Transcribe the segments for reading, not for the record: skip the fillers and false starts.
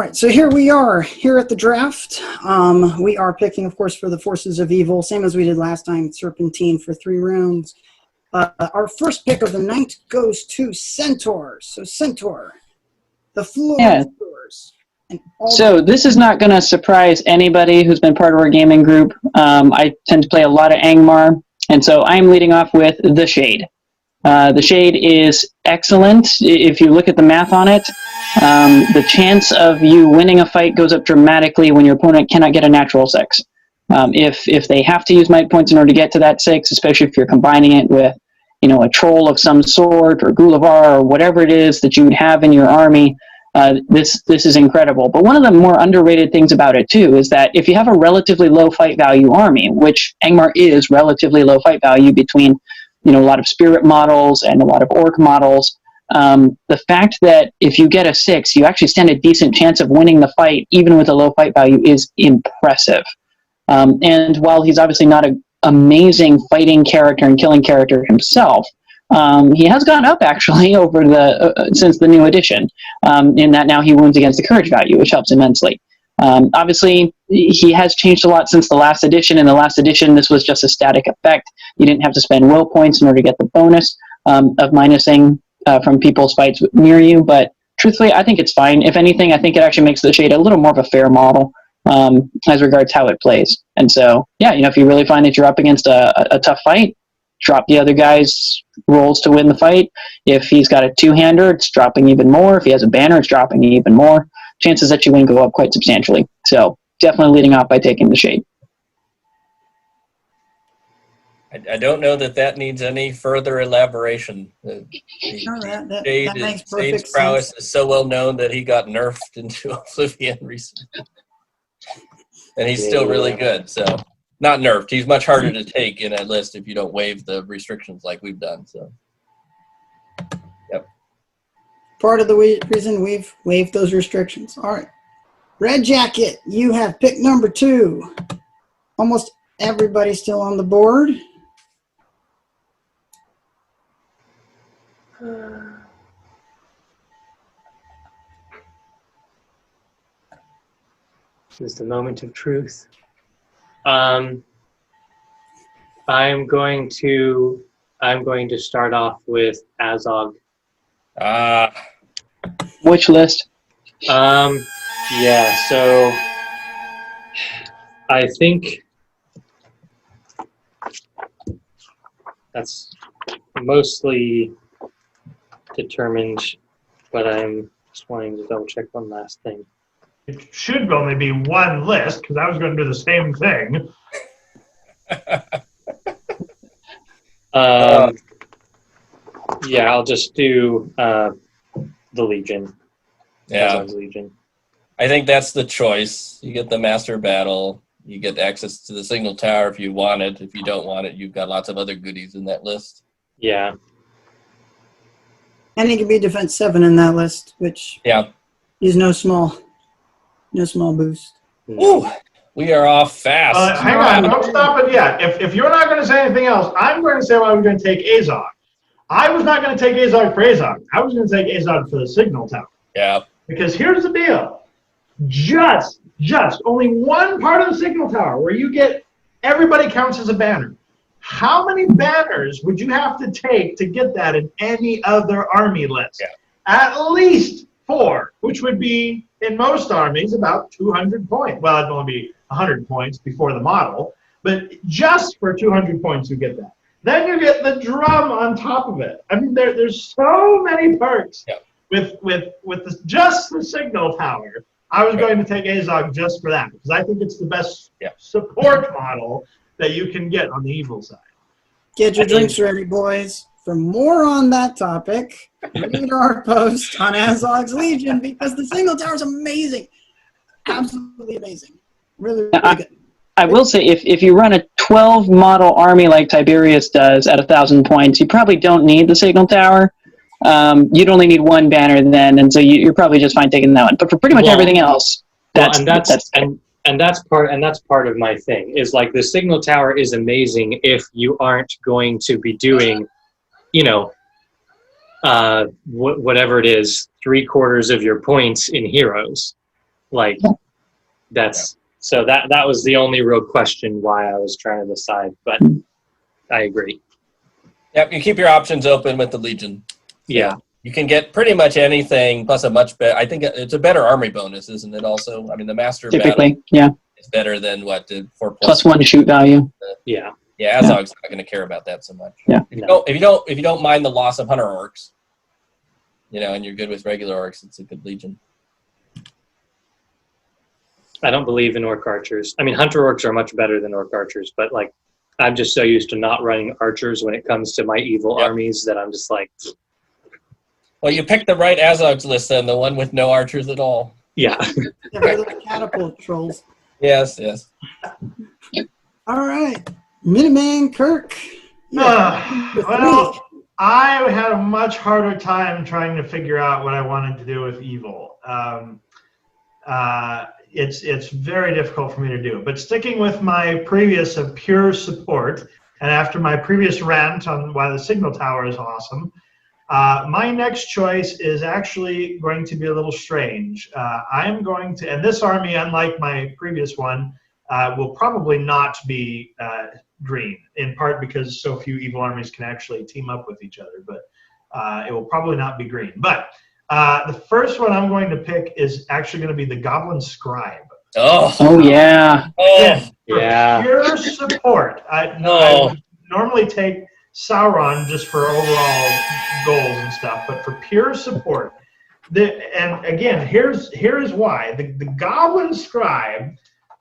right, so here we are, here at the draft. We are picking, of course, for the Forces of Evil, same as we did last time, Serpentine for 3 rounds. Our first pick of the night goes to Centaur. So Centaur, the floor is yours. So this is not going to surprise anybody who's been part of our gaming group. I tend to play a lot of Angmar, and so I'm leading off with the Shade. The Shade is excellent. If you look at the math on it, the chance of you winning a fight goes up dramatically when your opponent cannot get a natural 6. If they have to use might points in order to get to that 6, especially if you're combining it with, a troll of some sort or Gulavar or whatever it is that you would have in your army, this is incredible. But one of the more underrated things about it too is that if you have a relatively low fight value army, which Angmar is relatively low fight value between a lot of spirit models and a lot of orc models, the fact that if you get a 6, you actually stand a decent chance of winning the fight even with a low fight value is impressive. And while he's obviously not an amazing fighting character and killing character himself, he has gone up actually over since the new edition, in that now he wounds against the courage value, which helps immensely. Obviously, he has changed a lot since the last edition. In the last edition, this was just a static effect. You didn't have to spend will points in order to get the bonus of minusing from people's fights near you, but truthfully, I think it's fine. If anything, I think it actually makes the Shade a little more of a fair model as regards how it plays. And so, yeah, if you really find that you're up against a tough fight, drop the other guy's rolls to win the fight. If he's got a 2-hander, it's dropping even more. If he has a banner, it's dropping even more. Chances that you win go up quite substantially. So definitely leading off by taking the Shade. I don't know that needs any further elaboration. Shade's prowess is so well known that he got nerfed into Oblivion recently. And he's still really good, so not nerfed. He's much harder to take in a list if you don't waive the restrictions like we've done. So, yep. Part of the reason we've waived those restrictions. All right. RedJacket, you have pick number 2. Almost everybody's still on the board. This is the moment of truth. I'm going to start off with Azog. Which list? Yeah, so I think that's mostly determined, but I'm just wanting to double check one last thing. It should only be one list, because I was going to do the same thing. Yeah, I'll just do the Legion. Yeah. Legion. I think that's the choice. You get the Master Battle. You get access to the Signal Tower if you want it. If you don't want it, you've got lots of other goodies in that list. Yeah. And he can be defense 7 in that list, which is no small boost. Ooh, we are off fast. Hang on, don't stop it yet. If you're not going to say anything else, I'm going to say I'm going to take Azog. I was not going to take Azog for Azog. I was going to take Azog for the Signal Tower. Yeah. Because here's the deal. Just only one part of the Signal Tower where you get everybody counts as a banner. How many banners would you have to take to get that in any other army list? Yeah. At least 4, which would be, in most armies, about 200 points. Well, it'd only be 100 points before the model, but just for 200 points you get that. Then you get the drum on top of it. I mean, there's so many perks with just the Signal Tower. I was going to take Azog just for that, because I think it's the best support model that you can get on the evil side. Get your drinks ready, boys. For more on that topic, read our post on Azog's Legion, because the Signal Tower is amazing. Absolutely amazing. Really good. I will say, if you run a 12 model army like Tiberius does at 1,000 points, you probably don't need the Signal Tower. You'd only need 1 banner then, and so you're probably just fine taking that one. But for pretty much everything else, that's part of my thing is, like, the Signal Tower is amazing if you aren't going to be doing, whatever it is, 3/4 of your points in heroes. Like, so that was the only real question why I was trying to decide, but I agree. Yep, you keep your options open with the Legion. Yeah. You can get pretty much anything plus a much better. I think it's a better army bonus, isn't it? Also, I mean, the Master Typically, Battle yeah. is better than what the 4+. +1 shoot value. Yeah. Yeah, Azog's not going to care about that so much. Yeah. If you don't mind the loss of Hunter Orcs, and you're good with regular Orcs, it's a good Legion. I don't believe in Orc Archers. I mean, Hunter Orcs are much better than Orc Archers, but like, I'm just so used to not running Archers when it comes to my evil armies that I'm just like. Well, you picked the right Azog's list then, the one with no Archers at all. Yeah. Yeah, they're the catapult trolls. Yes. All right. MinutemanKirk. Well, I had a much harder time trying to figure out what I wanted to do with evil. It's very difficult for me to do. But sticking with my previous of pure support, and after my previous rant on why the signal tower is awesome, my next choice is actually going to be a little strange. I'm going to, and this army, unlike my previous one, will probably not be green, in part because so few evil armies can actually team up with each other, but it will probably not be green. But the first one I'm going to pick is actually going to be the Goblin Scribe. Oh yeah. Oh, Yeah. Pure support. I would normally take Sauron just for overall goals and stuff, but for pure support. And again, here's why. The Goblin Scribe,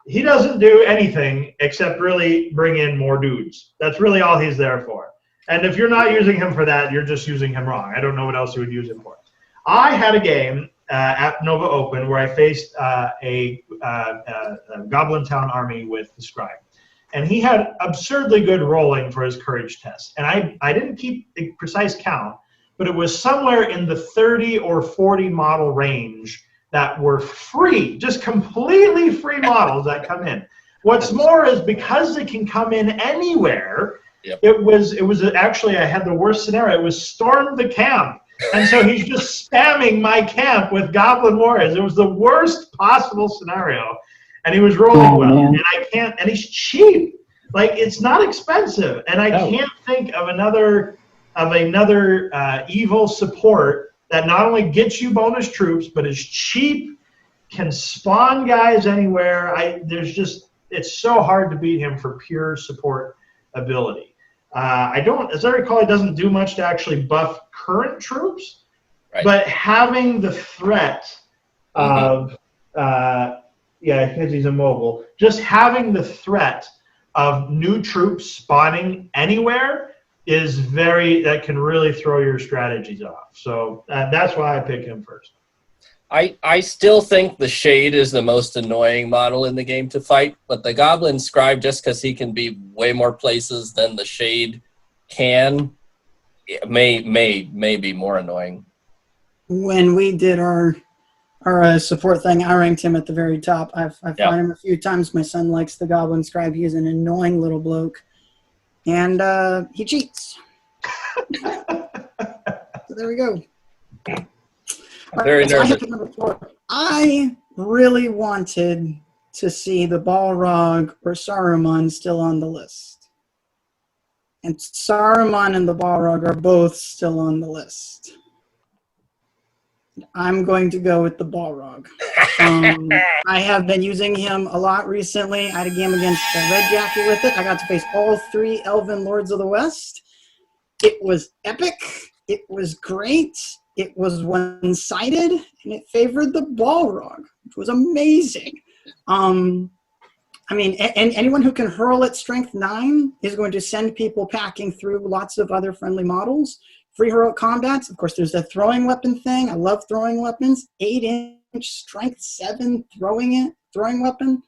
he doesn't do anything except really bring in more dudes. That's really all he's there for. And if you're not using him for that, you're just using him wrong. I don't know what else you would use him for. I had a game at Nova Open where I faced a Goblin Town army with the Scribe. And he had absurdly good rolling for his courage test. And I didn't keep a precise count, but it was somewhere in the 30 or 40 model range that were free, just completely free models that come in. What's more is because they can come in anywhere, it was actually, I had the worst scenario. It was storm the camp. And so he's just spamming my camp with Goblin Warriors. It was the worst possible scenario. And he was rolling well. Man. And he's cheap. Like, it's not expensive. And I can't think of another evil support that not only gets you bonus troops, but is cheap, can spawn guys anywhere. It's so hard to beat him for pure support ability. As I recall, it doesn't do much to actually buff current troops, but having the threat of, because he's immobile, just having the threat of new troops spawning anywhere that can really throw your strategies off. So that's why I pick him first. I still think the Shade is the most annoying model in the game to fight, but the Goblin Scribe, just because he can be way more places than the Shade can, may be more annoying. When we did our support thing, I ranked him at the very top. I've fought him a few times. My son likes the Goblin Scribe. He is an annoying little bloke. And he cheats. So there we go. Very nervous. I really wanted to see the Balrog or Saruman still on the list. And Saruman and the Balrog are both still on the list. I'm going to go with the Balrog. I have been using him a lot recently. I had a game against RedJacket with it. I got to face all 3 Elven Lords of the West. It was epic. It was great. It was one-sided, and it favored the Balrog, which was amazing. And anyone who can hurl at strength 9 is going to send people packing through lots of other friendly models. Free heroic combats, of course, there's the throwing weapon thing. I love throwing weapons. 8-inch strength 7 throwing weapon.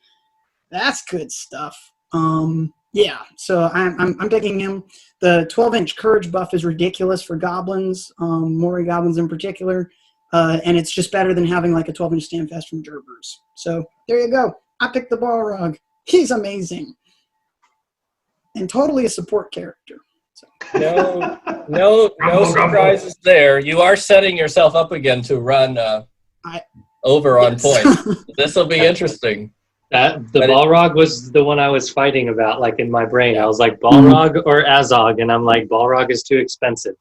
That's good stuff. So I'm picking him. The 12-inch courage buff is ridiculous for goblins, Mori goblins in particular, and it's just better than having like a 12-inch standfast from Gerbers. So there you go. I picked the Balrog. He's amazing and totally a support character. So. No surprises there. You are setting yourself up again to run over on Yes. points. This will be interesting. The But Balrog was the one I was fighting about, like in my brain. Yeah. I was like, Balrog or Azog? And I'm like, Balrog is too expensive.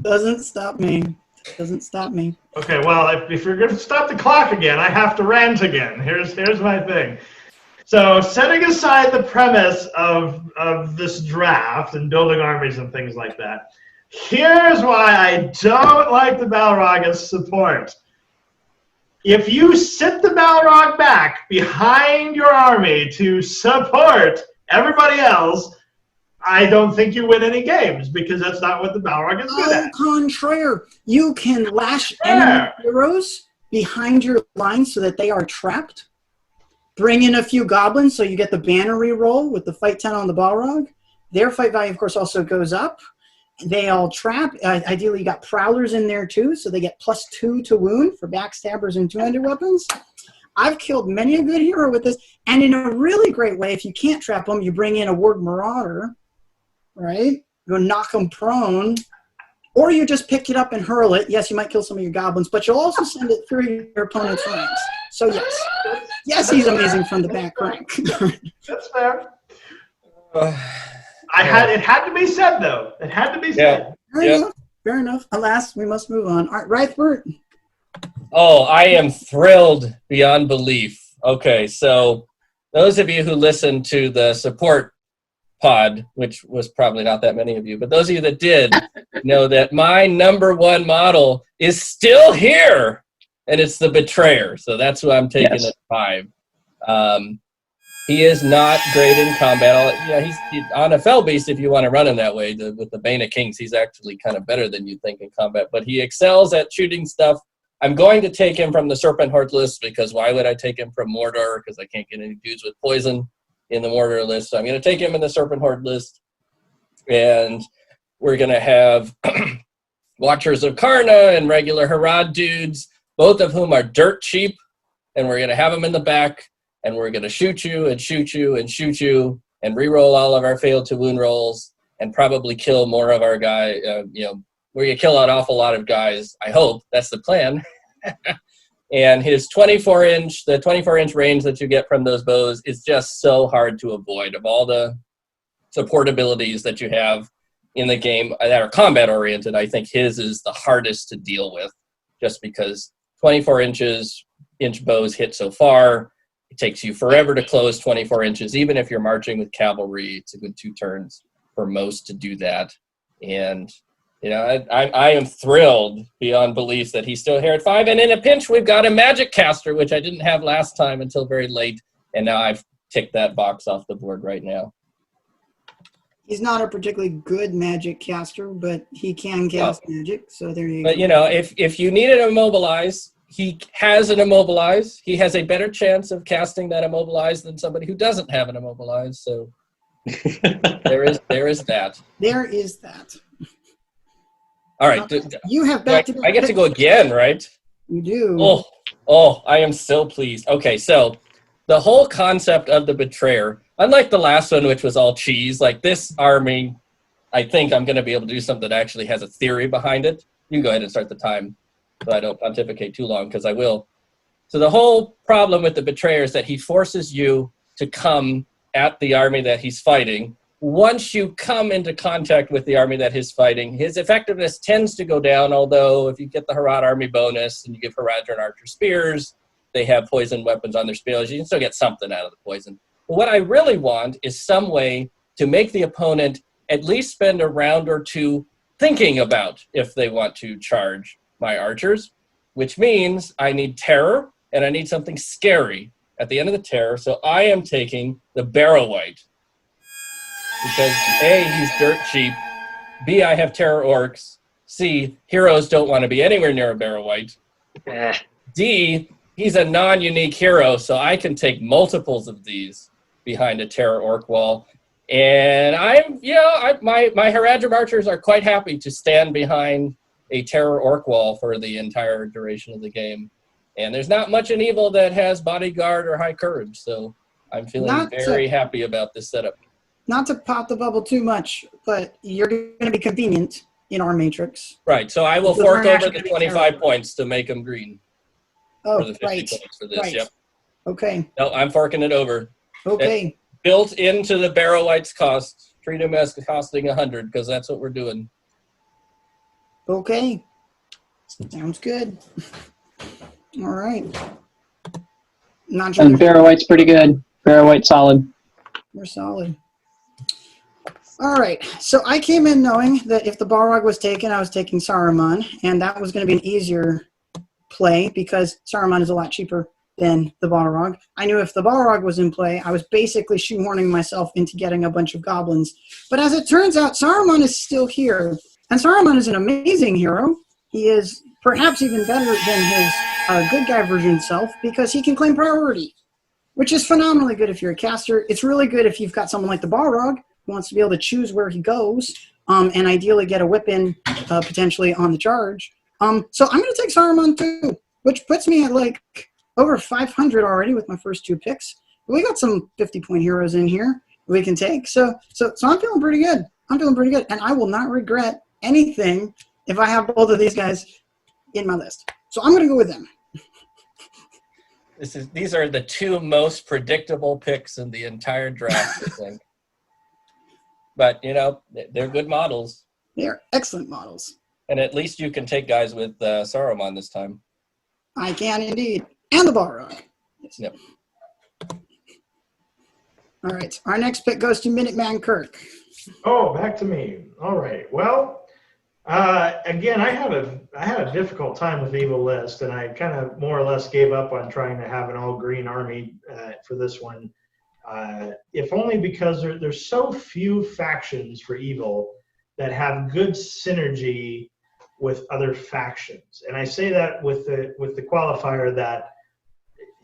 Doesn't stop me. Doesn't stop me. Okay, well, if you're going to stop the clock again, I have to rant again. Here's my thing. So, setting aside the premise of this draft and building armies and things like that, here's why I don't like the Balrog as support. If you sit the Balrog back behind your army to support everybody else, I don't think you win any games because that's not what the Balrog is good Au at. contraire, you can lash enemy heroes behind your line so that they are trapped. Bring in a few goblins so you get the banner reroll with the fight 10 on the Balrog. Their fight value, of course, also goes up. They all trap. Ideally, you got prowlers in there too, so they get +2 to wound for backstabbers and two-handed weapons. I've killed many a good hero with this, and in a really great way, if you can't trap them, you bring in a Word Marauder, right? Go knock them prone, or you just pick it up and hurl it. Yes, you might kill some of your goblins, but you'll also send it through your opponent's ranks. So yes, he's amazing from the back rank. That's fair. It had to be said, though. It had to be said. Fair enough. Alas, we must move on. All right, Rythbryt. Oh, I am thrilled beyond belief. Okay, so those of you who listened to the support pod, which was probably not that many of you, but those of you that did know that my #1 model is still here, and it's the Betrayer. So that's who I'm taking at 5. He is not great in combat. He's on a fell beast if you want to run him that way. With the Bane of Kings, he's actually kind of better than you'd think in combat, but he excels at shooting stuff. I'm going to take him from the Serpent Horde list because why would I take him from Mordor? Because I can't get any dudes with poison in the Mordor list. So I'm going to take him in the Serpent Horde list. And we're going to have Watchers of Karna and regular Harad dudes, both of whom are dirt cheap. And we're going to have them in the back. And we're going to shoot you and shoot you and shoot you and re-roll all of our failed to wound rolls and probably kill more of our guy. We're going to kill an awful lot of guys. I hope that's the plan. And his 24-inch range that you get from those bows is just so hard to avoid. Of all the support abilities that you have in the game that are combat oriented, I think his is the hardest to deal with, just because 24-inch bows hit so far. It takes you forever to close 24 inches. Even if you're marching with cavalry, it's a good 2 turns for most to do that. And, I am thrilled beyond belief that he's still here at 5. And in a pinch, we've got a magic caster, which I didn't have last time until very late. And now I've ticked that box off the board right now. He's not a particularly good magic caster, but he can cast magic. So there you go. But, if you need an immobilize, he has an immobilize. He has a better chance of casting that immobilize than somebody who doesn't have an immobilize. So there is that. There is that. All right. You have back to I get to go again, right? You do. Oh, I am so pleased. Okay, so the whole concept of the Betrayer, unlike the last one, which was all cheese, like this army, I think I'm going to be able to do something that actually has a theory behind it. You can go ahead and start the time so I don't pontificate too long, because I will. So the whole problem with the Betrayer is that he forces you to come at the army that he's fighting. Once you come into contact with the army that he's fighting, his effectiveness tends to go down, although if you get the Harad army bonus and you give Harad and Archer spears, they have poison weapons on their spears. You can still get something out of the poison. But what I really want is some way to make the opponent at least spend a round or two thinking about if they want to charge my archers, which means I need terror and I need something scary at the end of the terror. So I am taking the Barrow White. Because A, he's dirt cheap. B, I have terror orcs. C, heroes don't want to be anywhere near a Barrow White. D, he's a non-unique hero, so I can take multiples of these behind a terror orc wall. And my Haradrim archers are quite happy to stand behind a terror orc wall for the entire duration of the game. And there's not much in evil that has bodyguard or high courage, so I'm feeling very happy about this setup. Not to pop the bubble too much, but you're going to be convenient in our matrix. Right. So I will Those fork aren't over actually the gonna be 25 terrible. points to make them green Oh, for the 50 right. points for this. Right. Yep. Okay. No, I'm forking it over. Okay. Built into the barrel lights cost. Treat them as costing 100 because that's what we're doing. Okay. Sounds good. All right. Not sure And there's Barrow White's pretty good. Barrow White solid. we're solid. All right. So I came in knowing that if the Balrog was taken, I was taking Saruman, and that was going to be an easier play because Saruman is a lot cheaper than the Balrog. I knew if the Balrog was in play, I was basically shoehorning myself into getting a bunch of goblins. But as it turns out, Saruman is still here, and Saruman is an amazing hero. He is perhaps even better than his good guy version self because he can claim priority, which is phenomenally good if you're a caster. It's really good if you've got someone like the Balrog who wants to be able to choose where he goes and ideally get a whip in potentially on the charge. So I'm going to take Saruman too, which puts me at like over 500 already with my first 2 picks. We got some 50-point heroes in here we can take. So I'm feeling pretty good. I'm feeling pretty good, and I will not regret anything if I have both of these guys in my list. So I'm going to go with them. These are the 2 most predictable picks in the entire draft, I think. But, you know, they're good models. They're excellent models. And at least you can take guys with Saruman this time. I can indeed. And the Balrog. Yes. Yep. All right. Our next pick goes to MinutemanKirk. Oh, back to me. All right. Well, again, I had a difficult time with the Evil list, and I kind of more or less gave up on trying to have an all-green army for this one. If only because there's so few factions for Evil that have good synergy with other factions, and I say that with the qualifier that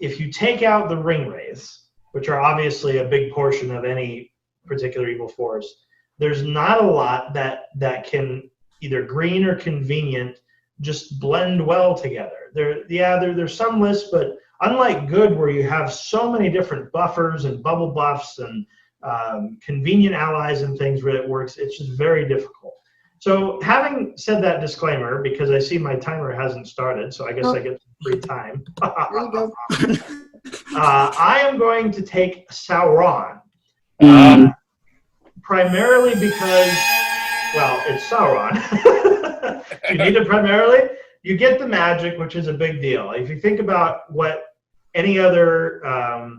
if you take out the ring wraiths, which are obviously a big portion of any particular Evil force, there's not a lot that can either green or convenient just blend well together. There's some lists, but unlike good where you have so many different buffers and bubble buffs and convenient allies and things where it works, it's just very difficult. So having said that disclaimer, because I see my timer hasn't started, so I guess I get some free time. There you go. I am going to take Sauron. Primarily because, well, it's Sauron. You need it primarily. You get the magic, which is a big deal. If you think about what any other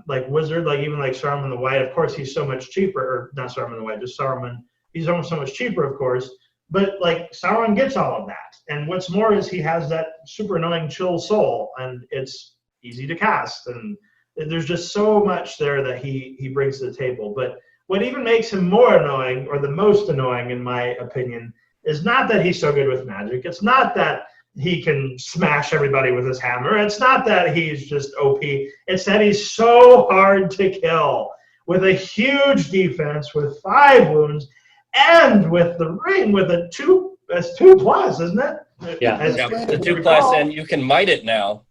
like wizard, like even like Saruman the White, of course he's so much cheaper, or not Saruman the White, just Saruman. He's almost so much cheaper, of course. But like Sauron gets all of that, and what's more is he has that super annoying chill soul, and it's easy to cast, and there's just so much there that he brings to the table. But what even makes him more annoying, or the most annoying in my opinion, is not that he's so good with magic. It's not that he can smash everybody with his hammer. It's not that he's just OP. It's that he's so hard to kill with a huge defense, with 5 wounds, and with the ring with a 2. That's 2+, isn't it? Yeah. Yeah, the 2+, and you can mite it now.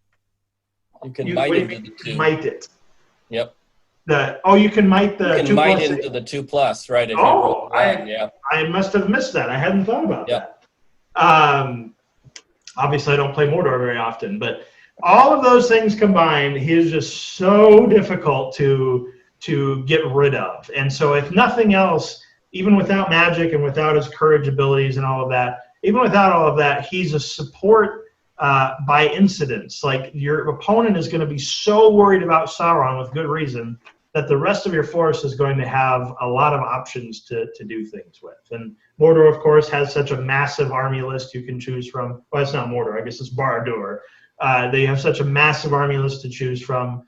You can mite into the 2. Mite it. Yep. You can mite the 2+. You can mite into the 2+, right? If you roll yeah. I must have missed that. I hadn't thought about that. Obviously, I don't play Mordor very often, but all of those things combined, he is just so difficult to get rid of. And so, if nothing else, even without magic and without his courage abilities and all of that, even without all of that, he's a support by incidents. Like, your opponent is going to be so worried about Sauron with good reason that the rest of your force is going to have a lot of options to do things with. And Mordor, of course, has such a massive army list you can choose from. Well, it's not Mordor. I guess it's Barad-dûr. They have such a massive army list to choose from.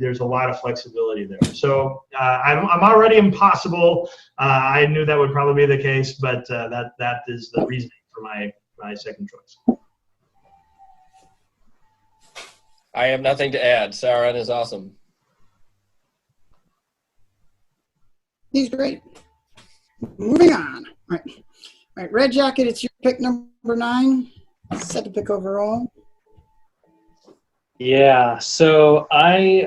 There's a lot of flexibility there. So I'm already impossible. I knew that would probably be the case, but that is the reasoning for my second choice. I have nothing to add. Sauron is awesome. He's great. Moving on. All right. RedJacket, it's your pick number 9. Set to pick overall. Yeah. So I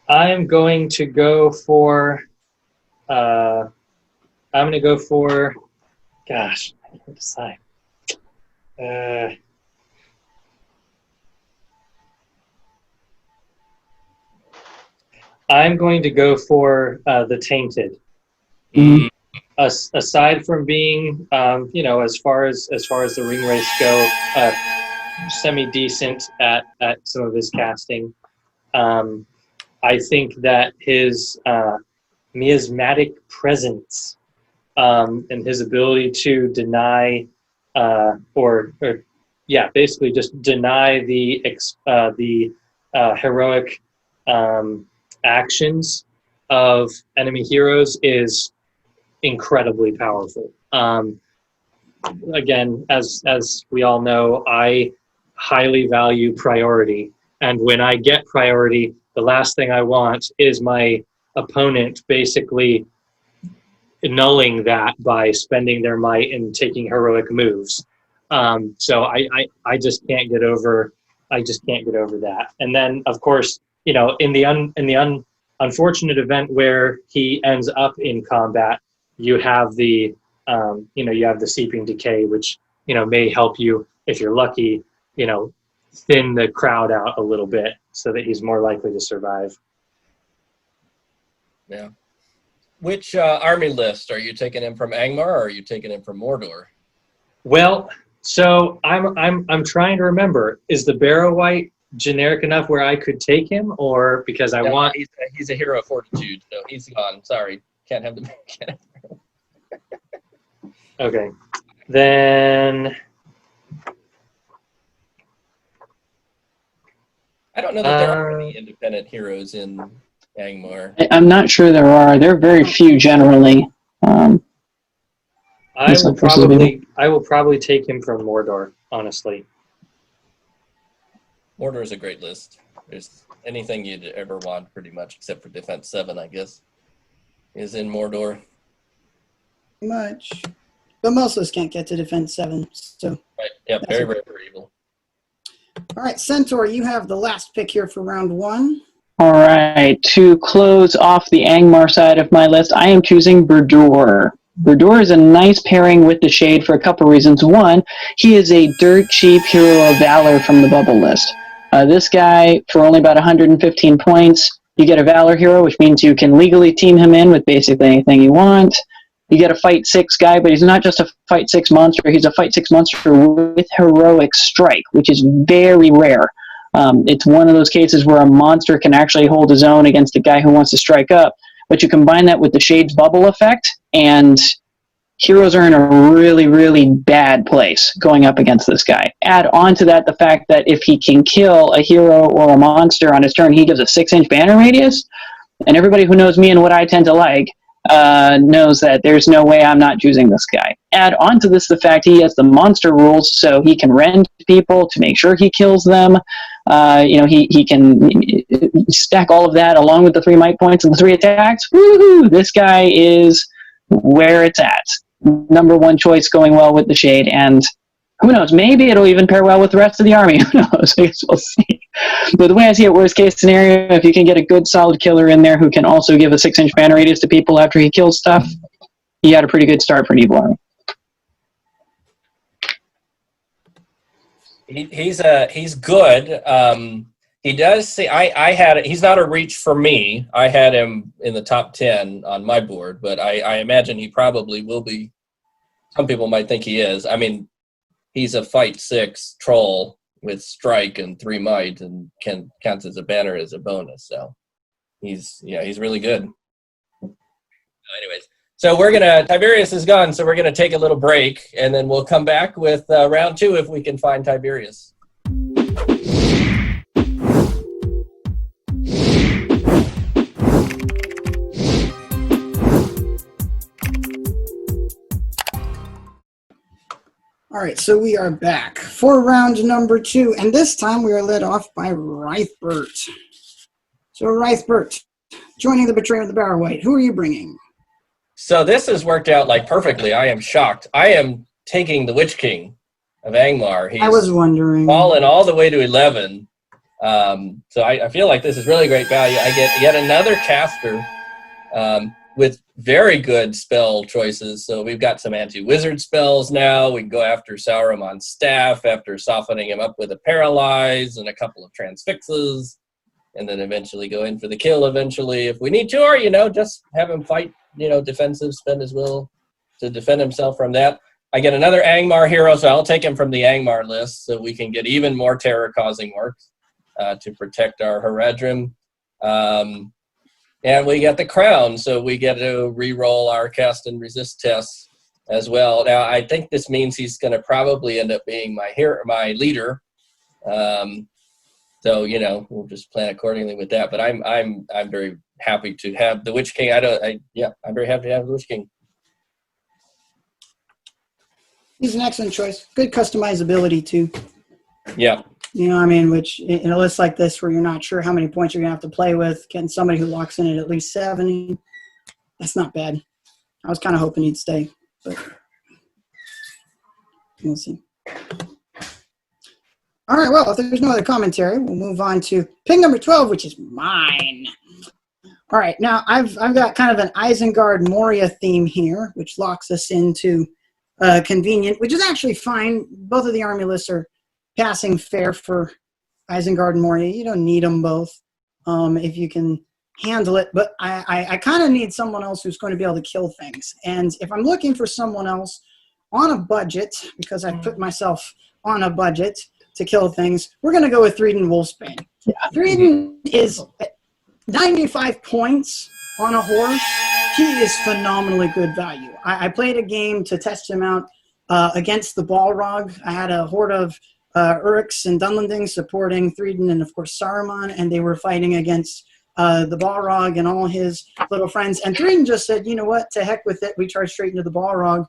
am going to go for Gosh, I can't decide. I'm going to go for the Tainted. Mhm. Aside from being, as far as the ring race go, semi-decent at some of his casting, I think that his miasmatic presence and his ability to deny basically just deny the heroic actions of enemy heroes is incredibly powerful. Again, as we all know, I highly value priority, and when I get priority, the last thing I want is my opponent basically annulling that by spending their might and taking heroic moves. So I just can't get over that. And then of course, in the unfortunate event where he ends up in combat, you have the seeping decay, which may help you, if you're lucky, thin the crowd out a little bit so that he's more likely to survive. Yeah. Which army list are you taking him from Angmar, or are you taking him from Mordor? Well, so I'm trying to remember. Is the Barrow White generic enough where I could take him, or because I want? He's a hero of fortitude, so he's gone. Sorry, can't have the. Okay, then. I don't know that there are any independent heroes in Angmar. I'm not sure there are. There are very few generally. I will probably take him from Mordor, honestly. Mordor is a great list. There's anything you'd ever want, pretty much, except for Defense 7, I guess, is in Mordor. Much. But most of us can't get to Defense 7. So. Right. Yeah, very, very, very evil. All right, Centaur, you have the last pick here for round 1. All right, to close off the Angmar side of my list, I am choosing Burdor. Burdor is a nice pairing with the Shade for a couple reasons. One, he is a dirt cheap hero of valor from the bubble list. This guy, for only about 115 points, you get a valor hero, which means you can legally team him in with basically anything you want. You get a fight 6 guy, but he's not just a fight 6 monster, he's a fight 6 monster with heroic strike, which is very rare. It's one of those cases where a monster can actually hold his own against a guy who wants to strike up, but you combine that with the Shade's bubble effect, and heroes are in a really, really bad place going up against this guy. Add on to that the fact that if he can kill a hero or a monster on his turn, he gives a 6-inch banner radius, and everybody who knows me and what I tend to like knows that there's no way I'm not choosing this guy. Add on to this the fact he has the monster rules, so he can rend people to make sure he kills them. He can stack all of that along with the 3 might points and the 3 attacks. Woohoo! This guy is where it's at. Number 1 choice going well with the Shade, and who knows, maybe it'll even pair well with the rest of the army. Who knows? I guess we'll see. But the way I see it, worst case scenario, if you can get a good solid killer in there who can also give a 6-inch banner radius to people after he kills stuff, you got a pretty good start for an evil army. He's good. He does say he's not a reach for me. I had him in the top 10 on my board, but I imagine he probably will be. Some people might think he is. I mean, he's a fight 6 troll with strike and 3 might and counts as a banner as a bonus. So he's really good. Anyways, so Tiberius is gone, so we're gonna take a little break, and then we'll come back with round 2 if we can find Tiberius. All right, so we are back for round number 2, and this time we are led off by Rythbryt. So Rythbryt, joining the Betrayer of the Barrow White, who are you bringing? So this has worked out like perfectly. I am shocked. I am taking the Witch King of Angmar. He's I was wondering. fallen all the way to 11. So I feel like this is really great value. I get yet another caster with very good spell choices. So we've got some anti-wizard spells now. We can go after Sauron's staff after softening him up with a paralyze and a couple of transfixes, and then eventually go in for the kill eventually if we need to, or, just have him fight, defensive, spend his will to defend himself from that. I get another Angmar hero, so I'll take him from the Angmar list so we can get even more terror-causing work to protect our Haradrim. And we get the crown, so we get to re-roll our cast and resist tests as well. Now, I think this means he's going to probably end up being my leader. So we'll just plan accordingly with that. But I'm very happy to have the Witch King. I'm very happy to have the Witch King. He's an excellent choice. Good customizability too. Yeah. Which in a list like this where you're not sure how many points you're going to have to play with, getting somebody who locks in at least 70, that's not bad. I was kind of hoping he'd stay, but we'll see. All right, well, if there's no other commentary, we'll move on to pick number 12, which is mine. All right, now I've got kind of an Isengard Moria theme here, which locks us into convenient, which is actually fine. Both of the army lists are passing fair for Isengard and Moria. You don't need them both if you can handle it. But I kind of need someone else who's going to be able to kill things. And if I'm looking for someone else on a budget, because I put myself on a budget to kill things, we're going to go with Threeden Wolfsbane. Yeah. Threeden is 95 points on a horse. He is phenomenally good value. I played a game to test him out against the Balrog. I had a horde of Uruks and Dunlendings supporting Threeden and, of course, Saruman, and they were fighting against the Balrog and all his little friends. And Threeden just said, you know what, to heck with it. We charged straight into the Balrog.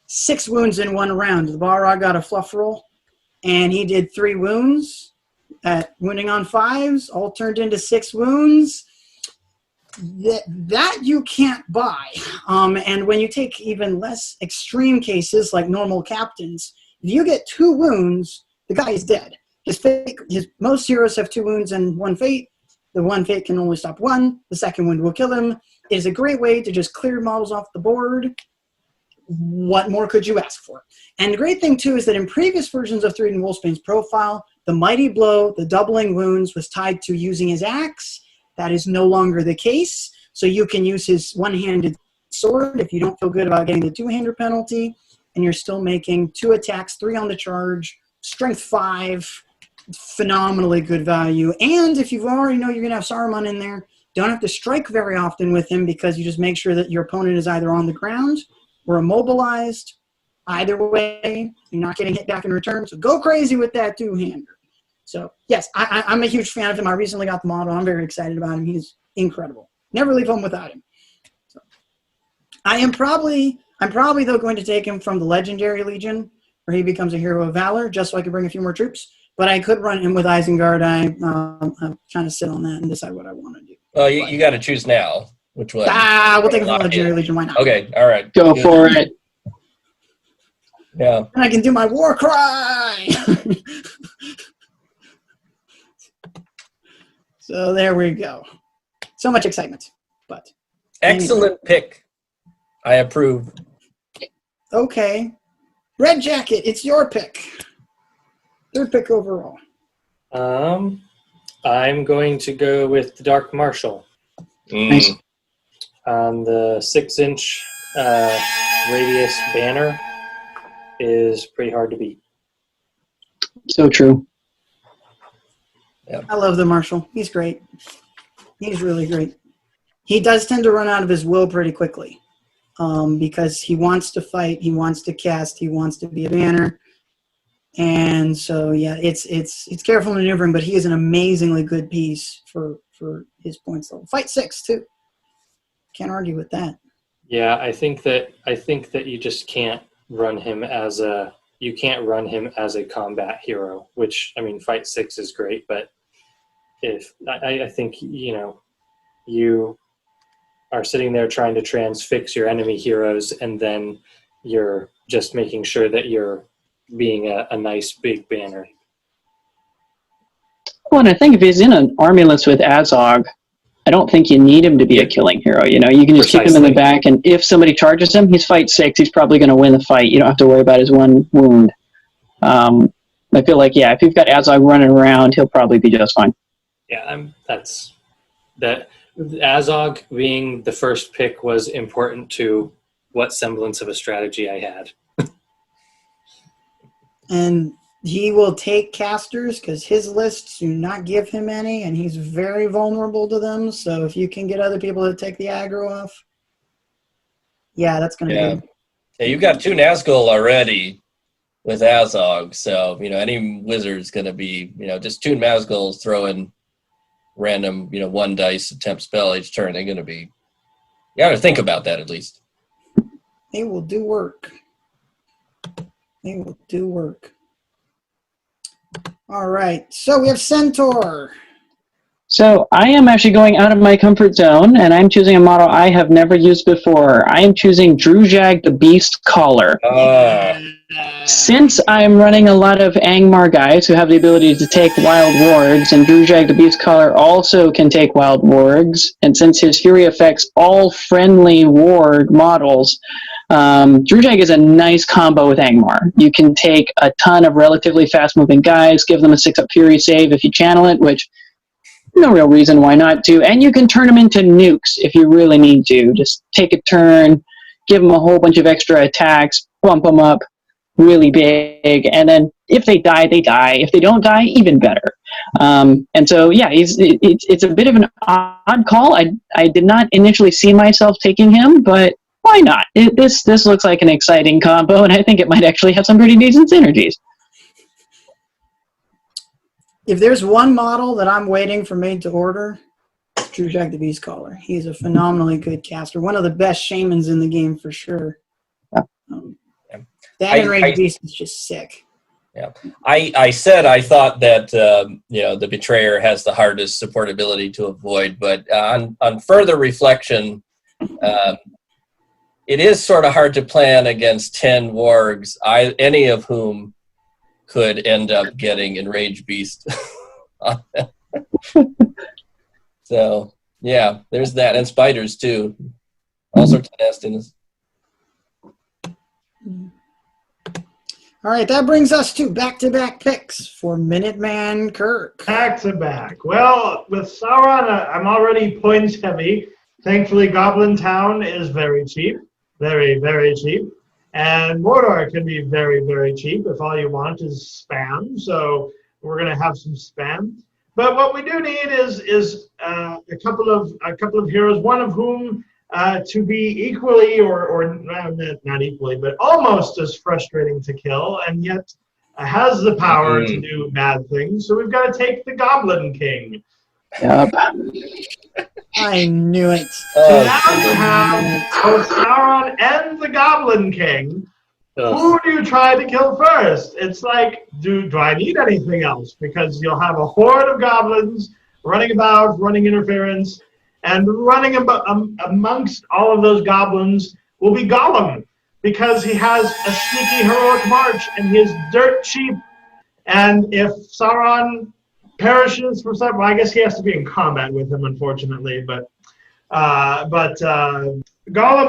6 wounds in 1 round. The Balrog got a fluff roll, and he did 3 wounds at wounding on 5s, all turned into 6 wounds. That you can't buy. And when you take even less extreme cases like normal captains, if you get 2 wounds, the guy is dead. Most heroes have 2 wounds and 1 fate. The 1 fate can only stop 1. The second wound will kill him. It is a great way to just clear models off the board. What more could you ask for? And the great thing, too, is that in previous versions of Threeden Wolfsbane's profile, the mighty blow, the doubling wounds, was tied to using his axe. That is no longer the case. So you can use his one-handed sword if you don't feel good about getting the 2-hander penalty, and you're still making 2 attacks, 3 on the charge, strength 5, phenomenally good value. And if you already know you're going to have Saruman in there, don't have to strike very often with him because you just make sure that your opponent is either on the ground or immobilized. Either way, you're not getting hit back in return. So go crazy with that 2-hander. So, yes, I'm a huge fan of him. I recently got the model. I'm very excited about him. He's incredible. Never leave home without him. So, I'm probably, though, going to take him from the Legendary Legion, where he becomes a hero of valor, just so I can bring a few more troops. But I could run him with Isengard. I'm trying to sit on that and decide what I want to do. Well, you got to choose now. Which one? We'll take him from the Legendary Legion. Why not? Okay, all right. Go for it. Yeah. And I can do my war cry. So there we go. So much excitement, but excellent pick. I approve. Okay, RedJacket, it's your pick. 3rd pick overall. I'm going to go with the Dark Marshal. Nice. The 6-inch radius banner is pretty hard to beat. So true. I love the Marshal. He's great. He's really great. He does tend to run out of his will pretty quickly because he wants to fight, he wants to cast, he wants to be a banner. And so, yeah, it's careful maneuvering, but he is an amazingly good piece for his points level. Fight 6, too. Can't argue with that. Yeah, I think that you just can't run him as a combat hero, which, I mean, Fight 6 is great, but I think, you are sitting there trying to transfix your enemy heroes, and then you're just making sure that you're being a nice big banner. Well, and I think if he's in an army list with Azog, I don't think you need him to be a killing hero. You know, you can just keep him in the Precisely. back, and if somebody charges him, he's fight 6. He's probably going to win the fight. You don't have to worry about his 1 wound. I feel like, yeah, if you've got Azog running around, he'll probably be just fine. Yeah, that's that. Azog being the first pick was important to what semblance of a strategy I had. And he will take casters because his lists do not give him any, and he's very vulnerable to them. So if you can get other people to take the aggro off, yeah, that's going to be good. Yeah, you've got 2 Nazgul already with Azog, so, you know, any wizard's going to be, you know, just 2 Nazguls throwing random, you know, 1 dice attempt spell each turn. They're going to be, you got to think about that at least. They will do work. They will do work. All right, so we have Centaur. So I am actually going out of my comfort zone, and I'm choosing a model I have never used before. I am choosing Drujag the Beast Caller. Since I'm running a lot of Angmar guys who have the ability to take wild wargs, and Drujag the Beast Caller also can take wild wargs, and since his fury affects all friendly warg models, Drujag is a nice combo with Angmar. You can take a ton of relatively fast-moving guys, give them a 6-up fury save if you channel it, which no real reason why not to, and you can turn them into nukes if you really need to. Just take a turn, give them a whole bunch of extra attacks, bump them up really big, and then if they die, they die. If they don't die, even better. And so, yeah, it's a bit of an odd call. I did not initially see myself taking him, but why not? This looks like an exciting combo, and I think it might actually have some pretty decent synergies. If there's one model that I'm waiting for made to order, it's Drujag the Beast Caller. He's a phenomenally good caster. One of the best shamans in the game for sure. That Enraged Beast is just sick. Yeah, I said I thought that you know, the Betrayer has the hardest supportability to avoid, but on further reflection, it is sort of hard to plan against 10 wargs, any of whom could end up getting Enraged Beast on them. So, yeah, there's that. And spiders, too. All sorts of nastiness. All right, that brings us to back-to-back picks for MinutemanKirk. Back-to-back. Well, with Sauron, I'm already points heavy. Thankfully, Goblin Town is very cheap. Very, very cheap. And Mordor can be very, very cheap if all you want is spam. So we're going to have some spam. But what we do need is a couple of heroes, one of whom to be equally or not equally, but almost as frustrating to kill, and yet has the power to do bad things. So we've got to take the Goblin King. Yep. I knew it. So now you have both Sauron and the Goblin King. Who do you try to kill first? It's like, do I need anything else? Because you'll have a horde of goblins running about, running interference, and running amongst all of those goblins will be Gollum, because he has a sneaky heroic march and he is dirt cheap. And if Sauron perishes for some, well, I guess he has to be in combat with him, unfortunately. But Gollum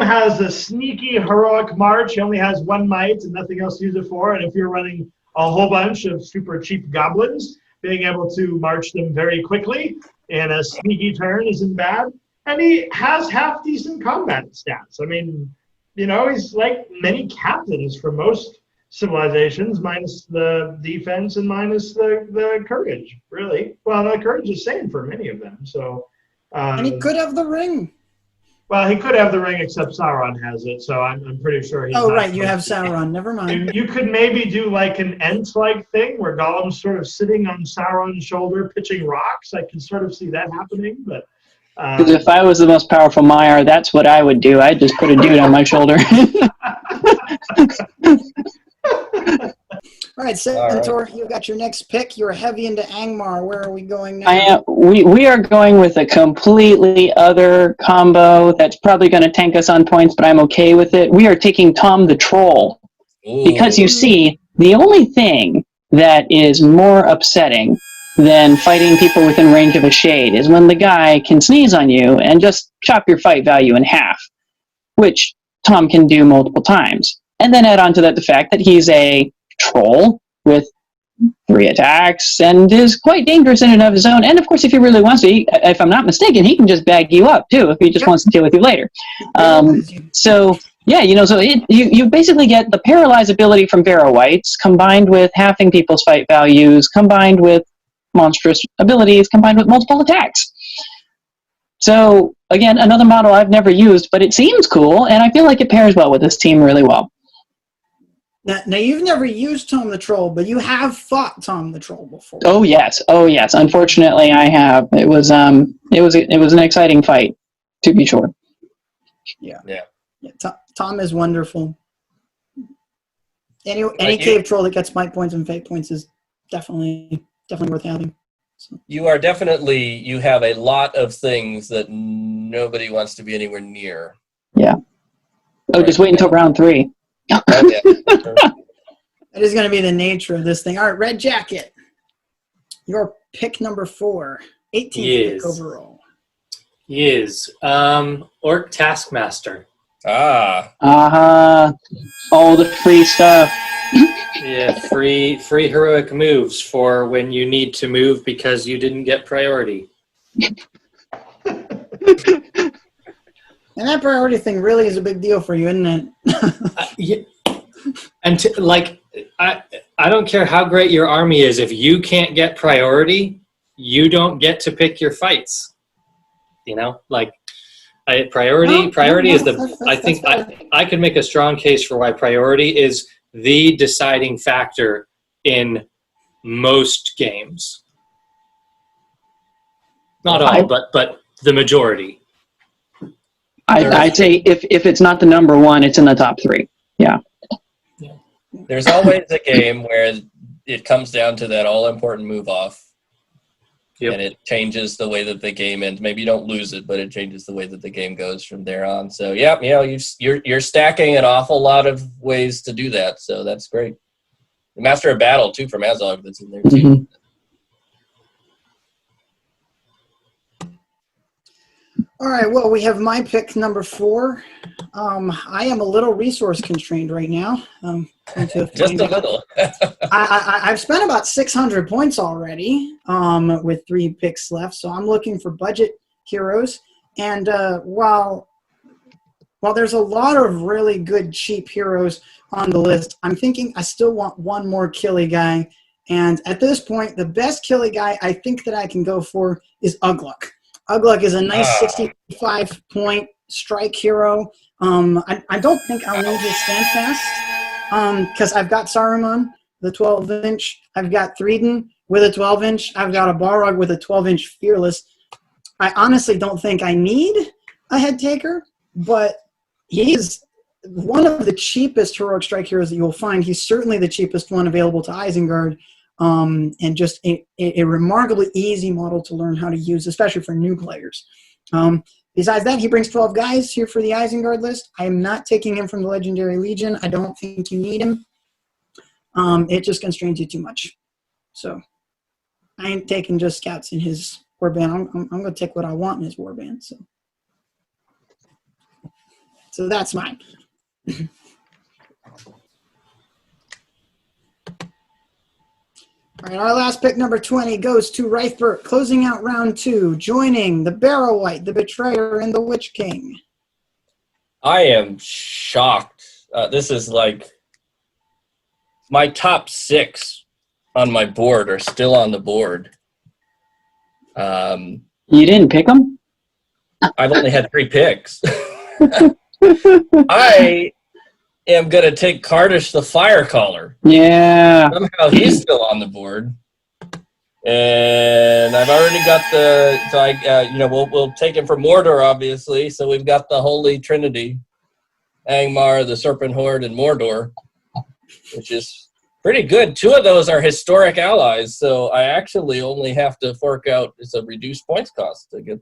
has a sneaky heroic march. He only has 1 might and nothing else to use it for. And if you're running a whole bunch of super cheap goblins, being able to march them very quickly in a sneaky turn isn't bad. And he has half decent combat stats. I mean, you know, he's like many captains for most civilizations, minus the defense and minus the courage, really. Well, the courage is same for many of them. So, and he could have the ring. Well, he could have the ring, except Sauron has it, so I'm pretty sure he's Oh, not right, you have supposed to. Sauron. Never mind. You could maybe do like an Ent-like thing where Gollum's sort of sitting on Sauron's shoulder pitching rocks. I can sort of see that happening, but... Because if I was the most powerful Maiar, that's what I would do. I'd just put a dude on my shoulder. All right, Centaur, you got your next pick. You're heavy into Angmar. Where are we going now? We are going with a completely other combo that's probably going to tank us on points, but I'm okay with it. We are taking Tom the Troll. Ooh. Because you see, the only thing that is more upsetting than fighting people within range of a shade is when the guy can sneeze on you and just chop your fight value in half, which Tom can do multiple times. And then add on to that the fact that he's a troll with 3 attacks and is quite dangerous in and of his own. And of course, if he really wants to, if I'm not mistaken, he can just bag you up too if he just wants to deal with you later. So yeah, so you basically get the paralyze ability from wraiths combined with halving people's fight values, combined with monstrous abilities, combined with multiple attacks. So again, another model I've never used, but it seems cool, and I feel like it pairs well with this team really well. Now you've never used Tom the Troll, but you have fought Tom the Troll before. Oh yes. Unfortunately, I have. It was an exciting fight, to be sure. Yeah. Tom is wonderful. Any cave troll that gets might points and fate points is definitely worth having. So. You have a lot of things that nobody wants to be anywhere near. Yeah. Oh, just wait until round 3. Oh, yeah. That is going to be the nature of this thing. All right, RedJacket. Your pick number 4. 18th pick overall. He is. Orc Taskmaster. All the free stuff. Yeah, free heroic moves for when you need to move because you didn't get priority. And that priority thing really is a big deal for you, isn't it? Yeah. And I don't care how great your army is. If you can't get priority, you don't get to pick your fights. Priority is the. I think I could make a strong case for why priority is the deciding factor in most games. Not all, but the majority. I'd say if it's not the number 1, it's in the top 3. Yeah. There's always a game where it comes down to that all-important move-off, and it changes the way that the game ends. Maybe you don't lose it, but it changes the way that the game goes from there on. So, yeah, you're stacking an awful lot of ways to do that, so that's great. The Master of Battle, too, from Azog, that's in there, too. Mm-hmm. All right, well, we have my pick number 4. I am a little resource constrained right now. Just a little. I've spent about 600 points already with 3 picks left, so I'm looking for budget heroes. And while there's a lot of really good cheap heroes on the list, I'm thinking I still want one more killy guy. And at this point, the best killy guy I think that I can go for is Ugluk. Ugluk is a nice 65-point strike hero. I don't think I'll need his Standfast because I've got Saruman, the 12-inch. I've got Threeden with a 12-inch. I've got a Balrog with a 12-inch Fearless. I honestly don't think I need a head taker, but he is one of the cheapest heroic strike heroes that you'll find. He's certainly the cheapest one available to Isengard. And just a remarkably easy model to learn how to use, especially for new players. Besides that, he brings 12 guys here for the Isengard list. I am not taking him from the Legendary Legion. I don't think you need him. It just constrains you too much. So I ain't taking just scouts in his warband. I'm going to take what I want in his warband. So that's mine. All right, our last pick, number 20, goes to Rythbryt, closing out round 2, joining the Barrow-wight, the Betrayer, and the Witch King. I am shocked. This is like my top 6 on my board are still on the board. You didn't pick them? I've only had 3 picks. I am going to take Kardish the Firecaller. Yeah. Somehow he's still on the board. And I've already got we'll take him for Mordor, obviously. So we've got the Holy Trinity, Angmar, the Serpent Horde, and Mordor, which is pretty good. 2 of those are historic allies, so I actually only have to fork out, it's a reduced points cost to get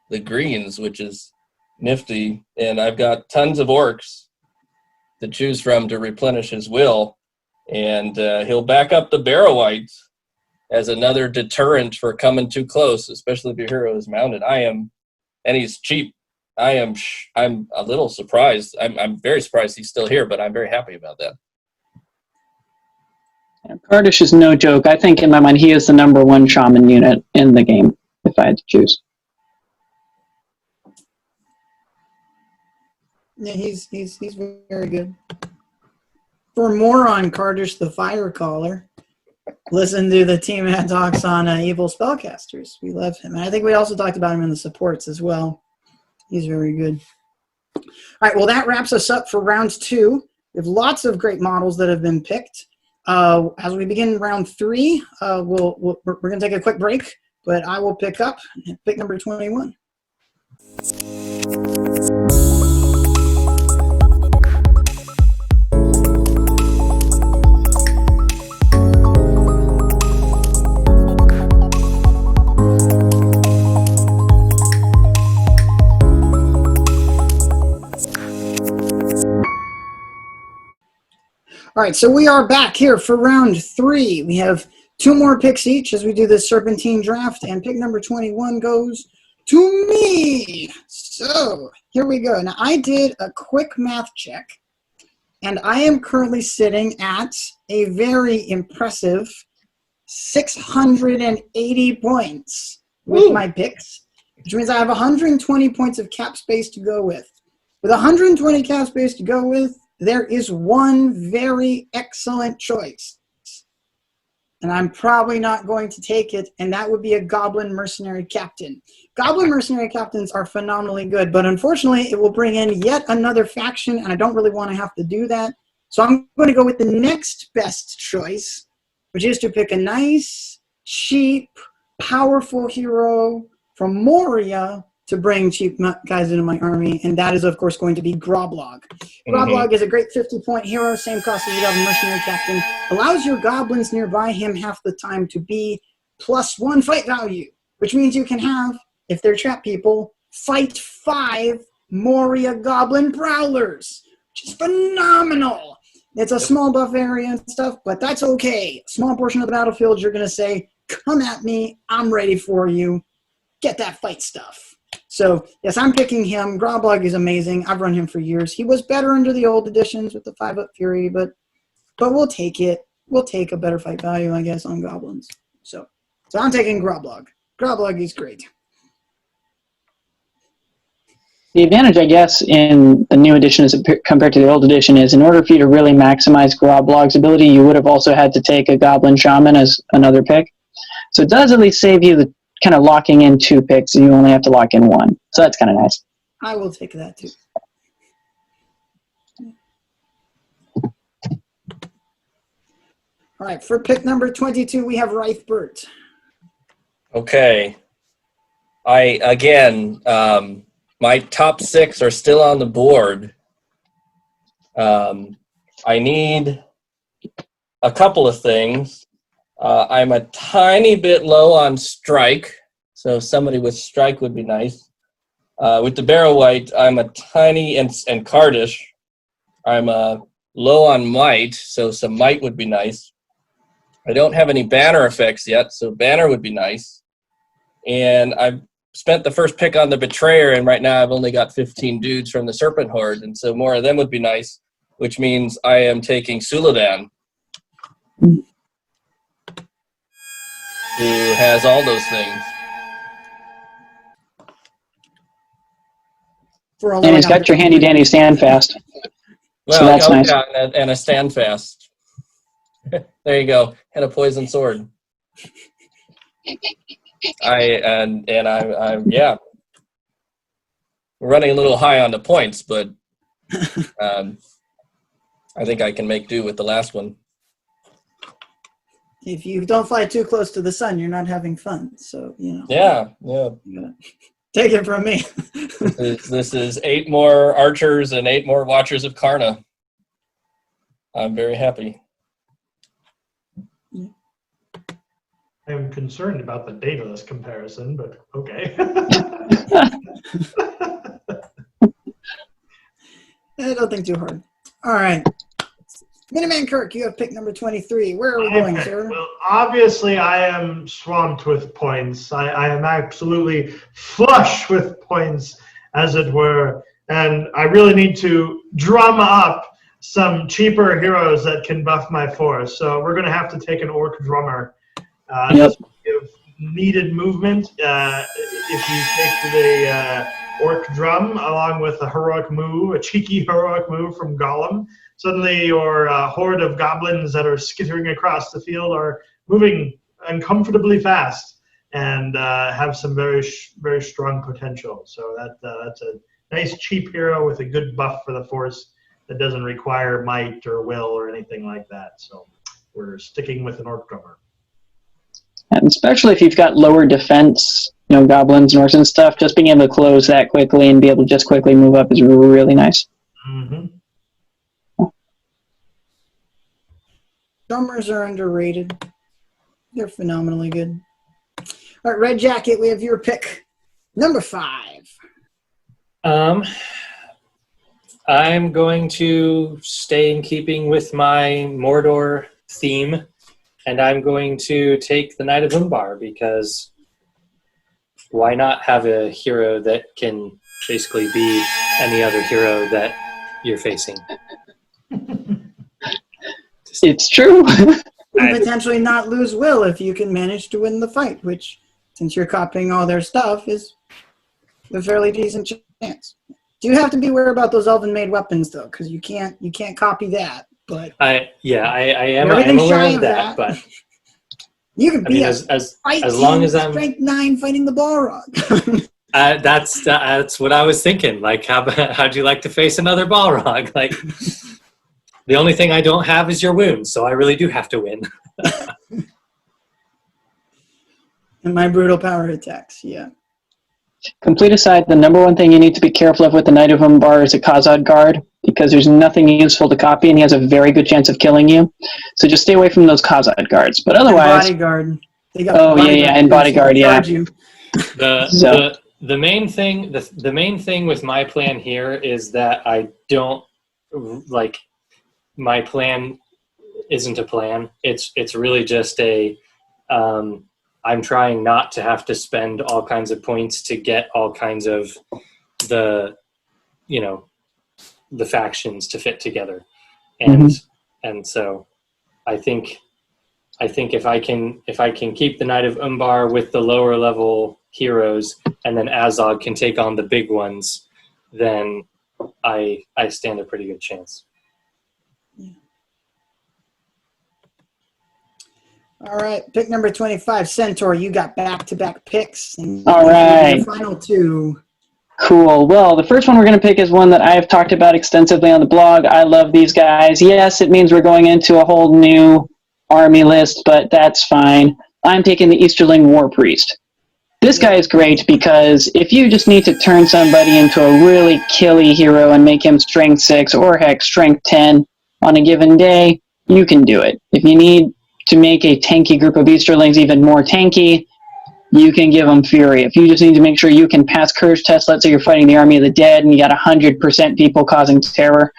the greens, which is nifty. And I've got tons of orcs to choose from to replenish his will. And he'll back up the Barrow-wight as another deterrent for coming too close, especially if your hero is mounted. And he's cheap. I'm a little surprised. I'm very surprised he's still here, but I'm very happy about that. Yeah, Kardish is no joke. I think in my mind he is the #1 shaman unit in the game, if I had to choose. Yeah, he's very good. For more on Kardish the Fire Caller, listen to the TMAT talks on evil spellcasters. We love him. And I think we also talked about him in the supports as well. He's very good. All right, well, that wraps us up for round 2. We have lots of great models that have been picked. As we begin round 3, we're going to take a quick break, but I will pick up pick number 21. All right, so we are back here for round 3. We have 2 more picks each as we do this Serpentine draft, and pick number 21 goes to me. So here we go. Now, I did a quick math check, and I am currently sitting at a very impressive 680 points with my picks, which means I have 120 points of cap space to go with. With 120 cap space to go with, there is one very excellent choice, and I'm probably not going to take it, and that would be a Goblin Mercenary Captain. Goblin Mercenary Captains are phenomenally good, but unfortunately it will bring in yet another faction, and I don't really want to have to do that. So I'm going to go with the next best choice, which is to pick a nice, cheap, powerful hero from Moria to bring cheap guys into my army, and that is, of course, going to be Groblog. Groblog is a great 50-point hero, same cost as the Goblin Mercenary Captain, allows your goblins nearby him half the time to be +1 fight value, which means you can have, if they're trap people, fight 5 Moria Goblin Prowlers, which is phenomenal. It's a small buff area and stuff, but that's okay. A small portion of the battlefield, you're going to say, come at me, I'm ready for you, get that fight stuff. So, yes, I'm picking him. Groblog is amazing. I've run him for years. He was better under the old editions with the 5-up Fury, but we'll take it. We'll take a better fight value, I guess, on goblins. So I'm taking Groblog. Groblog is great. The advantage, I guess, in the new edition as compared to the old edition is in order for you to really maximize Groblog's ability, you would have also had to take a Goblin Shaman as another pick. So it does at least save you the kind of locking in 2 picks, and you only have to lock in 1. So that's kind of nice. I will take that too. All right, for pick number 22, we have Rythbryt. Okay. My top 6 are still on the board. I need a couple of things. I'm a tiny bit low on strike, so somebody with strike would be nice. With the Barrow White, I'm a tiny, and Kardish, I'm low on might, so some might would be nice. I don't have any banner effects yet, so banner would be nice. And I've spent the first pick on the Betrayer, and right now I've only got 15 dudes from the Serpent Horde, and so more of them would be nice, which means I am taking Suladan, who has all those things. And he's got your handy-dandy standfast. Well, so that's nice. Yeah, and a standfast. There you go. And a poison sword. I'm yeah. We're running a little high on the points, but I think I can make do with the last one. If you don't fly too close to the sun, you're not having fun. So, you know. Yeah. Take it from me. This is 8 more archers and 8 more watchers of Karna. I'm very happy. I'm concerned about the dataless comparison, but okay. Don't think too hard. All right. MinutemanKirk, you have pick number 23. Where are we going, sir? Well, obviously, I am swamped with points. I am absolutely flush with points, as it were. And I really need to drum up some cheaper heroes that can buff my force. So we're going to have to take an Orc Drummer. Yep. Give needed movement. If you take the Orc Drum along with a heroic move, a cheeky heroic move from Gollum, suddenly your horde of goblins that are skittering across the field are moving uncomfortably fast and have some very strong potential. So that's a nice cheap hero with a good buff for the force that doesn't require might or will or anything like that. So we're sticking with an Orc Drummer. And especially if you've got lower defense, goblins and orcs and stuff, just being able to close that quickly and be able to just quickly move up is really nice. Mm-hmm. Drummers are underrated. They're phenomenally good. All right, RedJacket, we have your pick. Number 5. I'm going to stay in keeping with my Mordor theme, and I'm going to take the Knight of Umbar because why not have a hero that can basically be any other hero that you're facing? It's true. And potentially not lose will if you can manage to win the fight, which, since you're copying all their stuff, is a fairly decent chance. Do you have to be aware about those elven-made weapons, though? Because you can't copy that. But I am everything's aware shy of of that, that. but you can be as fight long team as I'm strength 9 fighting the Balrog. that's what I was thinking. Like, how'd you like to face another Balrog? Like, the only thing I don't have is your wounds, so I really do have to win. And my brutal power attacks, yeah. Complete aside, the number one thing you need to be careful of with the Knight of Umbar is a Khazad guard, because there's nothing useful to copy, and he has a very good chance of killing you. So just stay away from those Khazad guards. But otherwise, Bodyguard. They got and bodyguard, too, so yeah. guard you. The main thing with my plan here is that I don't like. My plan isn't a plan. It's really just a. I'm trying not to have to spend all kinds of points to get all kinds of the factions to fit together, and so I think if I can keep the Knight of Umbar with the lower level heroes, and then Azog can take on the big ones, then I stand a pretty good chance. All right, pick number 25, Centaur. You got back-to-back picks. All right. Your final 2. Cool. Well, the first one we're going to pick is one that I've talked about extensively on the blog. I love these guys. Yes, it means we're going into a whole new army list, but that's fine. I'm taking the Easterling War Priest. This guy is great because if you just need to turn somebody into a really killy hero and make him strength 6 or heck strength 10 on a given day, you can do it. If you need to make a tanky group of Easterlings even more tanky, you can give them Fury. If you just need to make sure you can pass courage tests, let's say you're fighting the Army of the Dead and you got 100% people causing terror,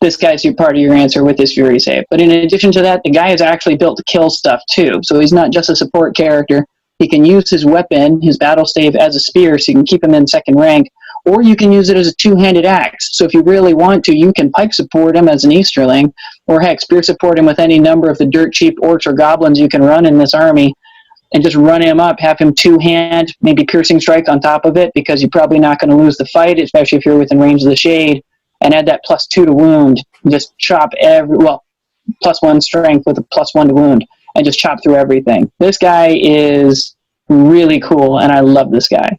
this guy's part of your answer with his Fury save. But in addition to that, the guy is actually built to kill stuff too. So he's not just a support character. He can use his weapon, his battle stave, as a spear, so you can keep him in second rank, or you can use it as a two-handed axe. So if you really want to, you can pike support him as an Easterling, or heck, spear support him with any number of the dirt cheap orcs or goblins you can run in this army, and just run him up, have him two-hand, maybe piercing strike on top of it, because you're probably not going to lose the fight, especially if you're within range of the shade, and add that +2 to wound, and just chop +1 strength with a +1 to wound, and just chop through everything. This guy is really cool, and I love this guy.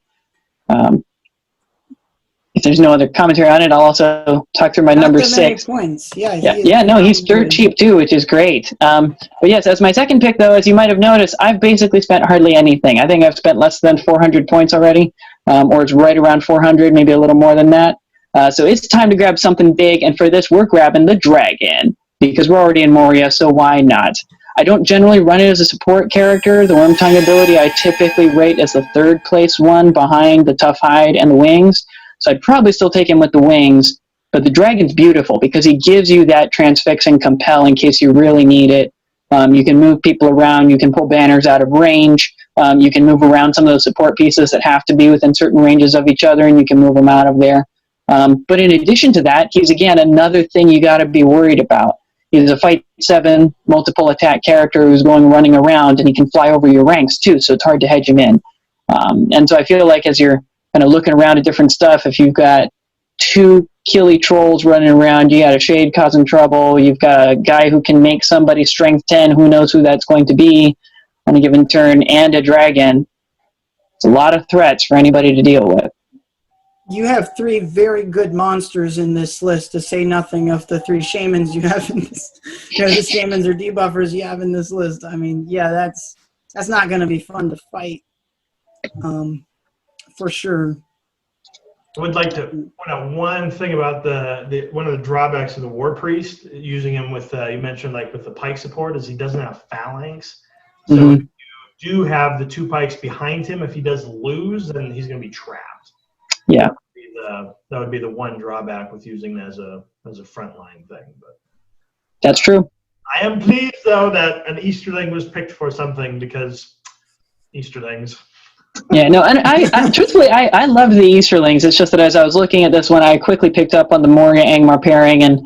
If there's no other commentary on it, I'll also talk through my number 6. Points. He's dirt cheap too, which is great. But yes, as my second pick, though, as you might have noticed, I've basically spent hardly anything. I think I've spent less than 400 points already, or it's right around 400, maybe a little more than that. So it's time to grab something big, and for this, we're grabbing the Dragon, because we're already in Moria, so why not? I don't generally run it as a support character. The Worm Tongue ability I typically rate as the 3rd place one behind the Tough Hide and the Wings. So I'd probably still take him with the Wings. But the dragon's beautiful because he gives you that transfix and compel in case you really need it. You can move people around. You can pull banners out of range. You can move around some of those support pieces that have to be within certain ranges of each other, and you can move them out of there. But in addition to that, he's, again, another thing you got to be worried about. He's a fight 7, multiple attack character who's running around, and he can fly over your ranks, too, so it's hard to hedge him in. And so I feel like as you're kind of looking around at different stuff, if you've got 2 killy trolls running around, you got a shade causing trouble, you've got a guy who can make somebody strength 10, who knows who that's going to be on a given turn, and a dragon, it's a lot of threats for anybody to deal with. You have 3 very good monsters in this list, to say nothing of the 3 shamans you have in this. The shamans or debuffers you have in this list. I mean, yeah, that's not going to be fun to fight, for sure. I would like to point out one thing about one of the drawbacks of the War Priest, using him with, you mentioned, like with the pike support, is he doesn't have phalanx. So if you do have the 2 pikes behind him, if he does lose, then he's going to be trapped. Yeah. That would be the one drawback with using it as a frontline thing. But That's true. I am pleased, though, that an Easterling was picked for something, because Easterlings. Yeah, no, and I truthfully, I love the Easterlings. It's just that as I was looking at this one, I quickly picked up on the Morga Angmar pairing, and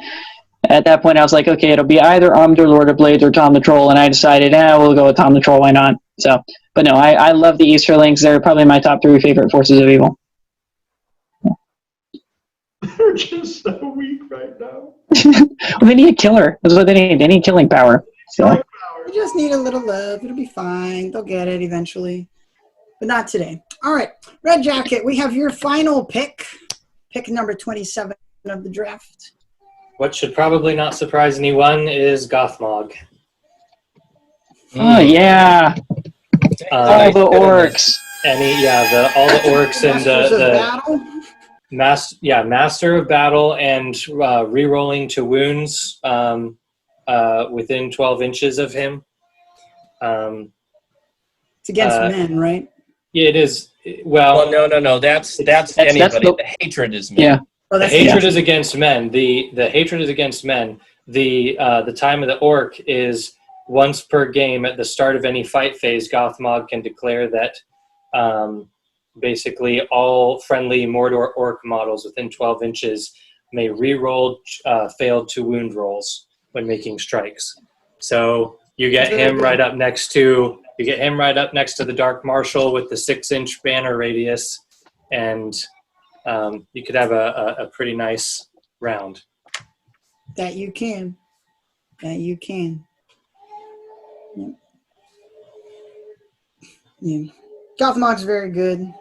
at that point I was like, okay, it'll be either Armdur Lord of Blades or Tom the Troll, and I decided, we'll go with Tom the Troll, why not? So, but no, I love the Easterlings. They're probably my top 3 favorite forces of evil. They're just so weak right now. Well, they need a killer. That's what they need. They need killing power. So. You just need a little love. It'll be fine. They'll get it eventually. But not today. All right. RedJacket, we have your final pick. Pick number 27 of the draft. What should probably not surprise anyone is Gothmog. Oh, yeah. All the orcs. All the orcs and Masters of Battle? Master of Battle and re-rolling to wounds within 12 inches of him. It's against men, right? Yeah, it is. Well, no. That's anybody. The hatred is men. Yeah. Oh, The hatred is against men. The hatred is against men. The time of the orc is once per game at the start of any fight phase. Gothmog can declare that basically all friendly Mordor orc models within 12 inches may re-roll failed to wound rolls when making strikes. So you get him right up next to the Dark Marshal with the 6-inch banner radius, and you could have a pretty nice round. That you can. Yeah. Gothmog's very good.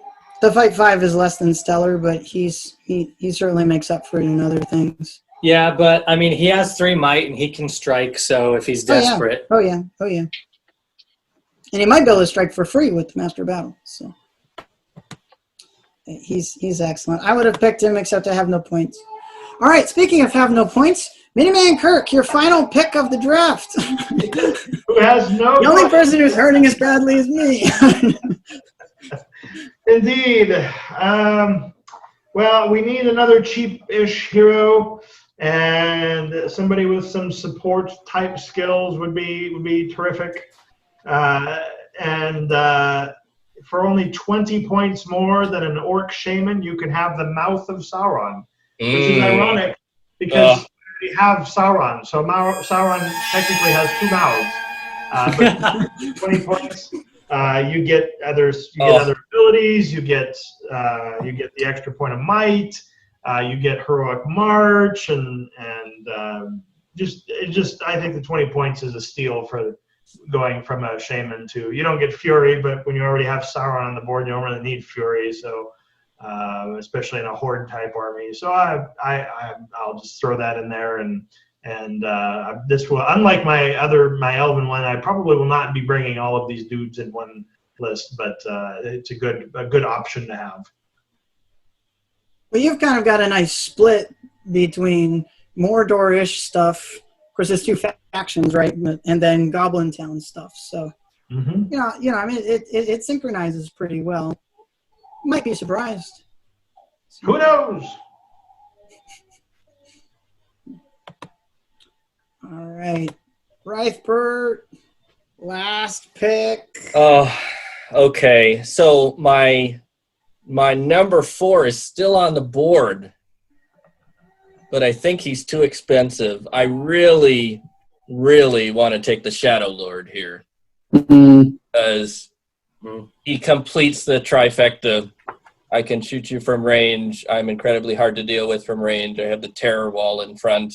The Fight 5 is less than stellar, but he certainly makes up for it in other things. Yeah, but I mean, he has 3 might and he can strike. So if he's desperate, Oh yeah. And he might be able to strike for free with the Master of Battle. So he's excellent. I would have picked him, except I have no points. All right. Speaking of have no points, MinutemanKirk, your final pick of the draft. Who has no? The only person who's hurting as badly as me. Indeed. Well, we need another cheap-ish hero, and somebody with some support type skills would be terrific. And for only 20 points more than an orc shaman, you can have the Mouth of Sauron, which is ironic because we have Sauron. So Sauron technically has 2 mouths. But 20 points. You get other abilities. You get the extra point of might. You get heroic march, and just I think the 20 points is a steal for going from a shaman to. You don't get fury, but when you already have Sauron on the board, you don't really need fury. So especially in a horde type army. So I'll just throw that in there and this will, unlike my elven one, I probably will not be bringing all of these dudes in one list, but it's a good option to have. Well, you've kind of got a nice split between Mordor-ish stuff. Of course, there's 2 factions, right? And then Goblin Town stuff. So, I mean, it synchronizes pretty well. Might be surprised. Who knows? All right. Rythbryt, last pick. Oh, okay. So my number 4 is still on the board, but I think he's too expensive. I really, really want to take the Shadow Lord here because he completes the trifecta. I can shoot you from range. I'm incredibly hard to deal with from range. I have the terror wall in front,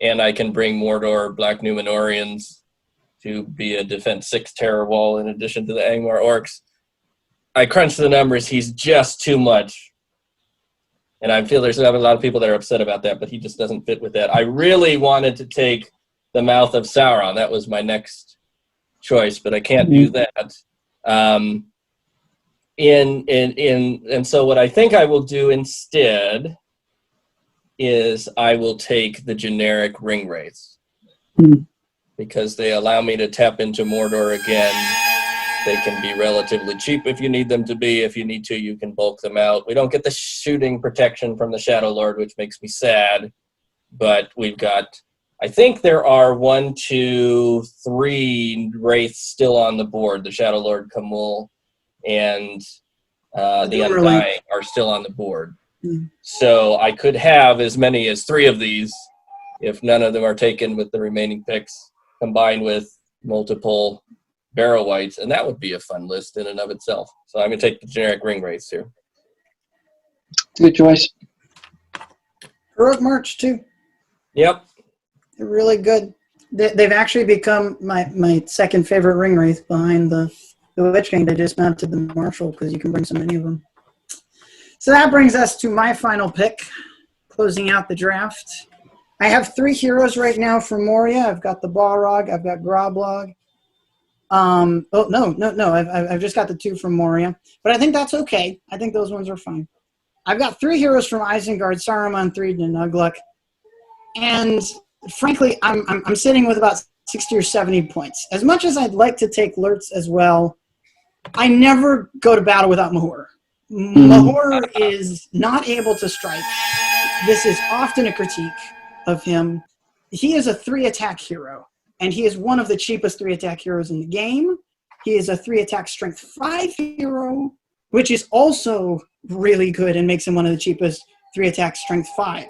and I can bring Mordor Black Numenorians to be a defense 6 terror wall in addition to the Angmar orcs. I crunch the numbers. He's just too much. And I feel there's a lot of people that are upset about that, but he just doesn't fit with that. I really wanted to take the Mouth of Sauron. That was my next choice, but I can't do that. And so what I think I will do instead is I will take the generic ring wraiths because they allow me to tap into Mordor again. They can be relatively cheap if you need them to be. If you need to, you can bulk them out. We don't get the shooting protection from the Shadow Lord, which makes me sad. But we've got, I think there are 1, 2, 3 wraiths still on the board. The Shadow Lord, Kamul, and the Undying are still on the board. So I could have as many as 3 of these if none of them are taken with the remaining picks, combined with multiple Barrow Whites, and that would be a fun list in and of itself. So I'm going to take the generic ring wraiths here. Good choice. Heroic March, too. Yep. They're really good. They've actually become my second favorite ring wraith behind the Witch King. They just mounted the Marshal because you can bring so many of them. So that brings us to my final pick, closing out the draft. I have 3 heroes right now for Moria. I've got the Balrog. I've got Groblog. No. I've just got the 2 from Moria, but I think that's okay. I think those ones are fine. I've got 3 heroes from Isengard, Saruman, Threed, and Ugluk, and frankly, I'm sitting with about 60 or 70 points. As much as I'd like to take Lurtz as well, I never go to battle without Mahur. Mahur is not able to strike. This is often a critique of him. He is a 3-attack hero. And he is one of the cheapest 3-attack heroes in the game. He is a 3-attack strength 5 hero, which is also really good and makes him one of the cheapest 3-attack strength 5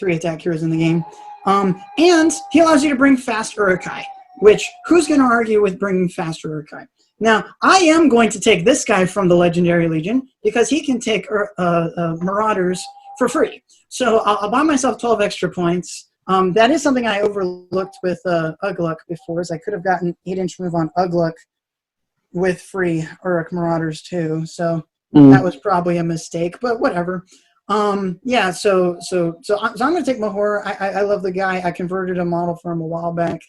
3-attack heroes in the game. And he allows you to bring fast Uruk-hai, which who's going to argue with bringing fast Uruk-hai? Now, I am going to take this guy from the Legendary Legion because he can take Marauders for free. So I'll buy myself 12 extra points. That is something I overlooked with Ugluk before, is I could have gotten 8-inch move on Ugluk with free Uruk Marauders too. So that was probably a mistake, but whatever. Yeah, so I'm going to take Mahur. I love the guy. I converted a model for him a while back.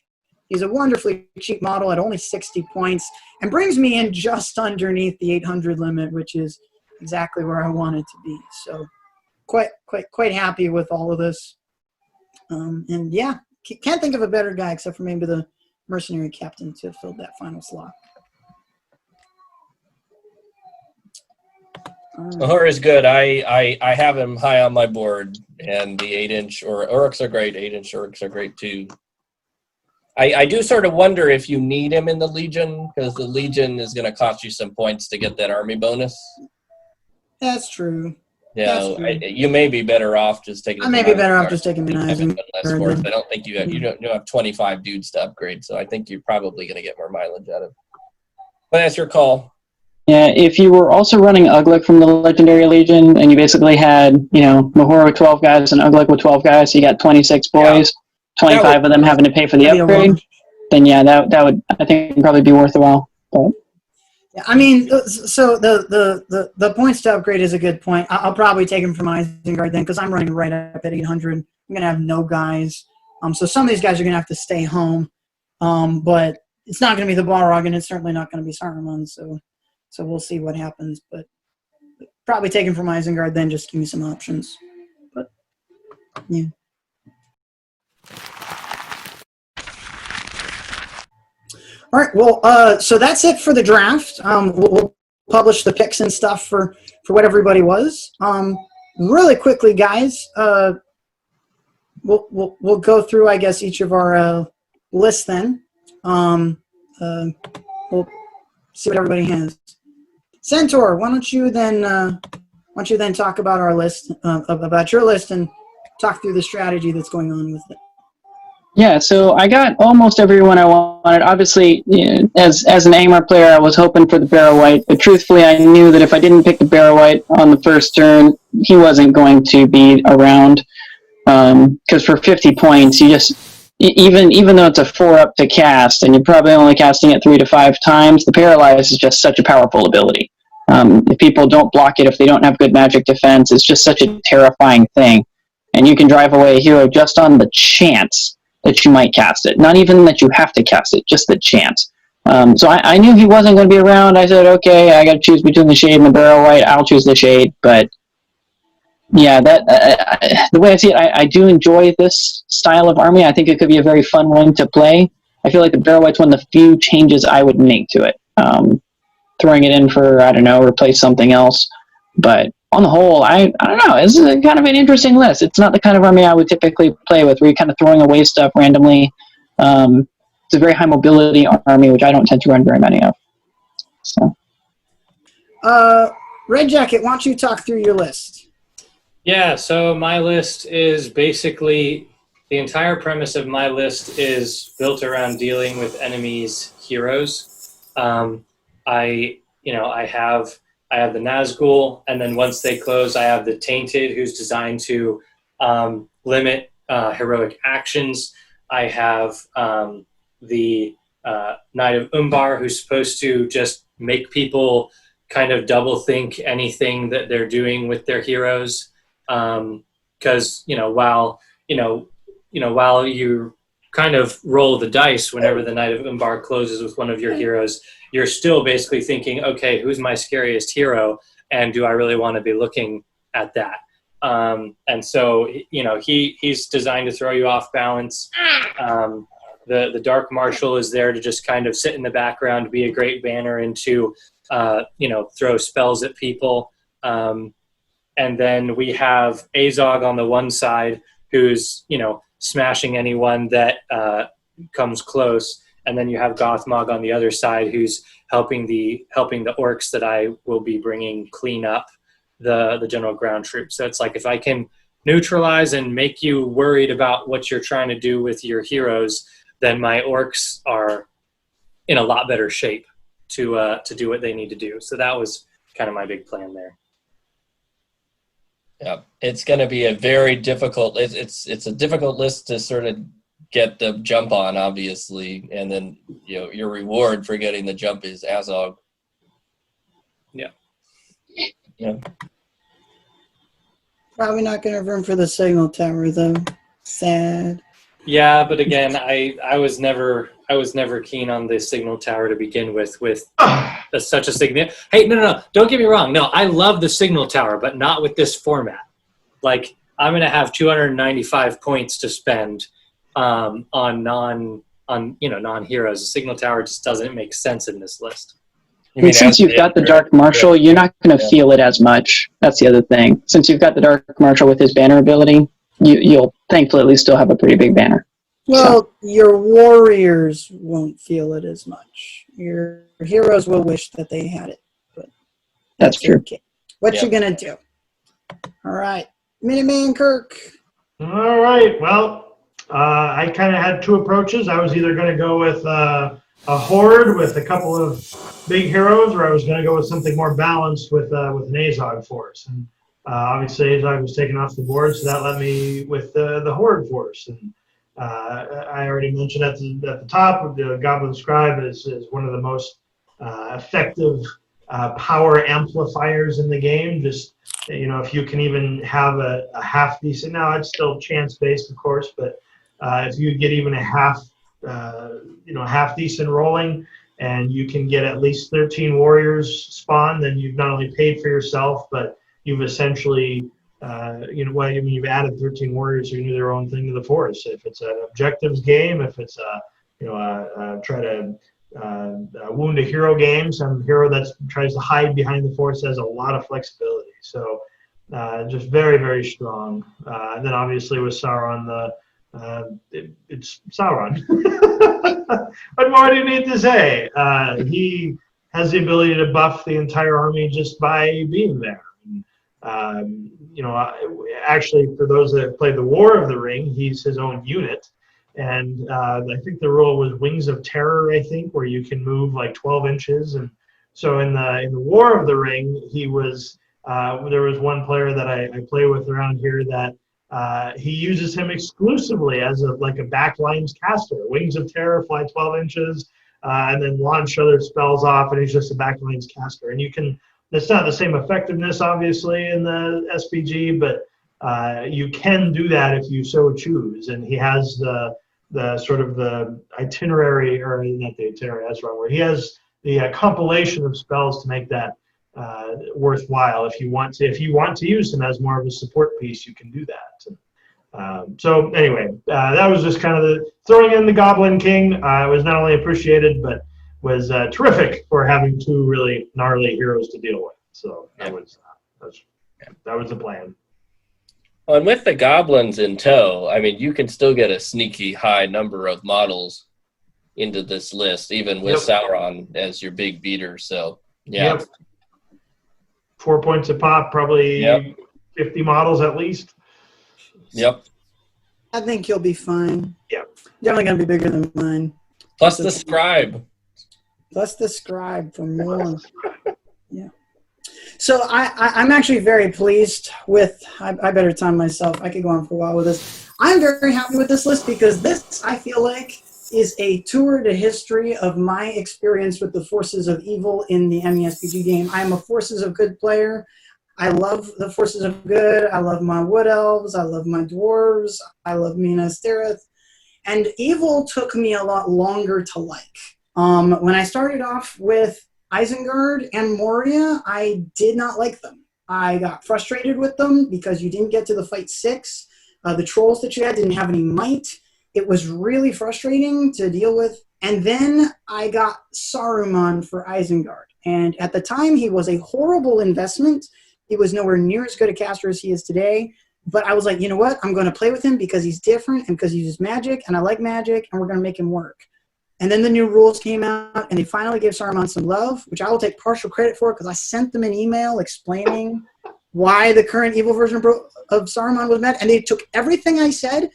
He's a wonderfully cheap model at only 60 points and brings me in just underneath the 800 limit, which is exactly where I want it to be. So quite happy with all of this. And yeah, can't think of a better guy except for maybe the mercenary captain to fill that final slot. Mahur is good. I have him high on my board, and the 8-inch or Uruks are great. 8-inch Uruks are great too. I do sort of wonder if you need him in the Legion, because the Legion is going to cost you some points to get that army bonus. That's true. Yeah, you may be better off just taking. I may be better off just taking Isengard. Less force. I don't think you don't have 25 dudes to upgrade, so I think you're probably going to get more mileage out of it. But that's your call. Yeah, if you were also running Ugluk from the Legendary Legion, and you basically had, Mahur with 12 guys and Ugluk with 12 guys, so you got 26 boys, 25 of them having to pay for the upgrade, then yeah, that would, I think, probably be worth a while. But. Yeah, I mean, so the points to upgrade is a good point. I'll probably take him from Isengard then, because I'm running right up at 800. I'm going to have no guys. So some of these guys are going to have to stay home. But it's not going to be the Balrog, and it's certainly not going to be Saruman. So we'll see what happens. But probably take him from Isengard then, just give me some options. But, yeah. All right, well, so that's it for the draft. We'll publish the picks and stuff for what everybody was. Really quickly, guys, we'll go through, I guess, each of our lists then. We'll see what everybody has. Centaur, why don't you then talk about our list, about your list, and talk through the strategy that's going on with it. Yeah, so I got almost everyone I wanted. Obviously, as an Angmar player, I was hoping for the Barrow Wight, but truthfully, I knew that if I didn't pick the Barrow Wight on the first turn, he wasn't going to be around. Because for 50 points, you just, even though it's a 4-up to cast, and you're probably only casting it 3 to 5 times, the Paralyze is just such a powerful ability. If people don't block it, if they don't have good magic defense, it's just such a terrifying thing. And you can drive away a hero just on the chance that you might cast it. Not even that you have to cast it, just the chance. So I knew he wasn't going to be around. I said, okay, I got to choose between the Shade and the Barrow Wight. I'll choose the Shade. But yeah, the way I see it, I do enjoy this style of army. I think it could be a very fun one to play. I feel like the Barrow Wight's one of the few changes I would make to it. Throwing it in for, I don't know, replace something else. But on the whole, I don't know. This is kind of an interesting list. It's not the kind of army I would typically play with, where you're kind of throwing away stuff randomly. It's a very high mobility army, which I don't tend to run very many of. So, RedJacket, why don't you talk through your list? Yeah, so my list is basically, the entire premise of my list is built around dealing with enemies' heroes. I have the Nazgul, and then once they close, I have the Tainted, who's designed to limit heroic actions. I have the Knight of Umbar, who's supposed to just make people kind of double think anything that they're doing with their heroes. Because while you kind of roll the dice whenever the Knight of Umbar closes with one of your heroes, you're still basically thinking, okay, who's my scariest hero, and do I really want to be looking at that? And so, he's designed to throw you off balance. The Dark Marshal is there to just kind of sit in the background, be a great banner, and to throw spells at people. And then we have Azog on the one side, who's smashing anyone that comes close. And then you have Gothmog on the other side, who's helping the orcs that I will be bringing clean up the general ground troops. So it's like, if I can neutralize and make you worried about what you're trying to do with your heroes, then my orcs are in a lot better shape to do what they need to do. So that was kind of my big plan there. Yeah, it's going to be a very difficult. It's a difficult list to sort of get the jump on, obviously, and then your reward for getting the jump is Azog. Yeah. Yeah. Probably not going to have room for the signal tower, though. Sad. Yeah, but again, I was never keen on the signal tower to begin with such a significant. Hey, no, don't get me wrong. No, I love the signal tower, but not with this format. Like, I'm going to have 295 points to spend on non-heroes. The signal tower just doesn't make sense in this list. Since you've got the Dark Marshal, you're not going to feel it as much. That's the other thing. Since you've got the Dark Marshal with his banner ability, you'll thankfully still have a pretty big banner. Well, your warriors won't feel it as much. Your heroes will wish that they had it. But that's true. Okay. What you going to do? All right. MinutemanKirk. All right. Well, I kind of had two approaches. I was either going to go with a horde with a couple of big heroes, or I was going to go with something more balanced with an Azog force. And obviously, Azog was taken off the board, so that left me with the horde force. And I already mentioned at the top, the Goblin Scribe is one of the most effective power amplifiers in the game. Just, if you can even have a half decent, now it's still chance based, of course, but if you get even a half decent rolling, and you can get at least 13 warriors spawn, then you've not only paid for yourself, but you've essentially you've added 13 warriors who do their own thing to the force. If it's an objectives game, if it's try to wound a hero game, some hero that tries to hide behind the force has a lot of flexibility. So Just very, very strong. And then obviously with Sauron, it's Sauron. What more do you need to say? He has the ability to buff the entire army just by being there. Actually, for those that have played the War of the Ring, he's his own unit. And I think the rule was Wings of Terror, I think, where you can move like 12 inches. And so in the War of the Ring, he was there was one player that I play with around here that he uses him exclusively as a backlines caster. Wings of Terror, fly 12 inches, and then launch other spells off, and he's just a backlines caster. And it's not the same effectiveness, obviously, in the SBG, but you can do that if you so choose. And he has the sort of the itinerary, or not the itinerary, that's the wrong word. He has the compilation of spells to make that worthwhile. If you want to use him as more of a support piece, you can do that. So anyway, that was just kind of throwing in the Goblin King. It was not only appreciated, but was terrific for having two really gnarly heroes to deal with. So that was the plan. Well, and with the goblins in tow, I mean, you can still get a sneaky high number of models into this list, even with Sauron as your big beater. So, yeah. Yep. 4 points a pop, probably 50 models at least. Yep. I think you'll be fine. Yep. Definitely going to be bigger than mine. Plus the scribe. Plus the scribe for more. Yeah. So I'm actually very pleased with, I better time myself. I could go on for a while with this. I'm very happy with this list because this, I feel like, is a tour de history of my experience with the forces of evil in the MESBG game. I am a forces of good player. I love the forces of good. I love my wood elves. I love my dwarves. I love Minas Tirith. And evil took me a lot longer to like. When I started off with Isengard and Moria, I did not like them. I got frustrated with them because you didn't get to the fight 6. The trolls that you had didn't have any might. It was really frustrating to deal with. And then I got Saruman for Isengard. And at the time, he was a horrible investment. He was nowhere near as good a caster as he is today. But I was like, you know what? I'm going to play with him because he's different and because he uses magic, and I like magic, and we're going to make him work. And then the new rules came out, and they finally gave Saruman some love, which I will take partial credit for because I sent them an email explaining why the current evil version of Saruman was met. And they took everything I said,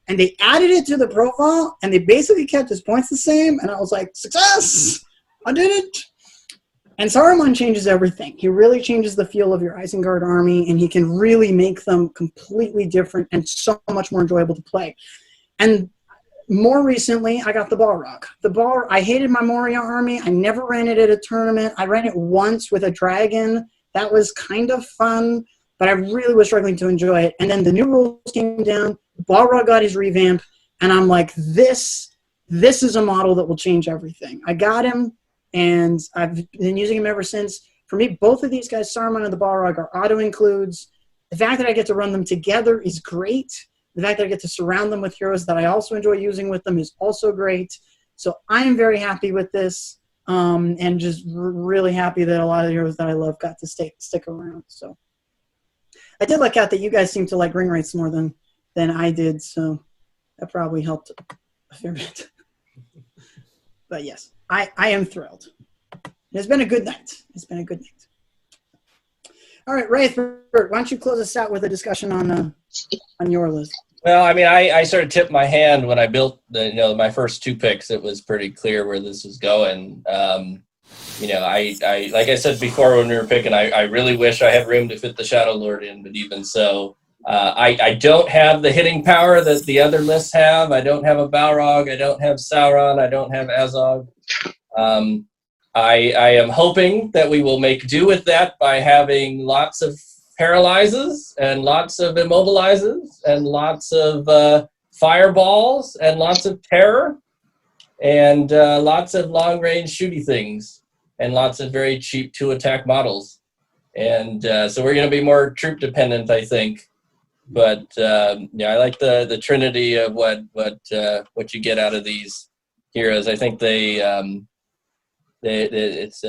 and they added it to the profile, and they basically kept his points the same. And I was like, success! I did it! And Saruman changes everything. He really changes the feel of your Isengard army, and he can really make them completely different and so much more enjoyable to play. And more recently, I got the Balrog. I hated my Moria army. I never ran it at a tournament. I ran it once with a dragon. That was kind of fun, but I really was struggling to enjoy it. And then the new rules came down. Balrog got his revamp, and I'm like, this is a model that will change everything. I got him, and I've been using him ever since. For me, both of these guys, Saruman and the Balrog, are auto-includes. The fact that I get to run them together is great. The fact that I get to surround them with heroes that I also enjoy using with them is also great. So I'm very happy with this, and just really happy that a lot of the heroes that I love got to stick around. So I did like out that you guys seem to like ring wraiths more than I did, so that probably helped a fair bit. But yes, I am thrilled. It's been a good night. It's been a good night. All right, Rythbryt, why don't you close us out with a discussion on your list? Well, I mean, I sort of tipped my hand when I built my first 2 picks. It was pretty clear where this was going. I like I said before when we were picking, I really wish I had room to fit the Shadow Lord in, but even so, I don't have the hitting power that the other lists have. I don't have a Balrog. I don't have Sauron. I don't have Azog. I am hoping that we will make do with that by having lots of paralyzes and lots of immobilizes and lots of fireballs and lots of terror and lots of long-range shooty things and lots of very cheap 2-attack models. And so we're going to be more troop-dependent, I think. But I like the trinity of what you get out of these heroes. I think it's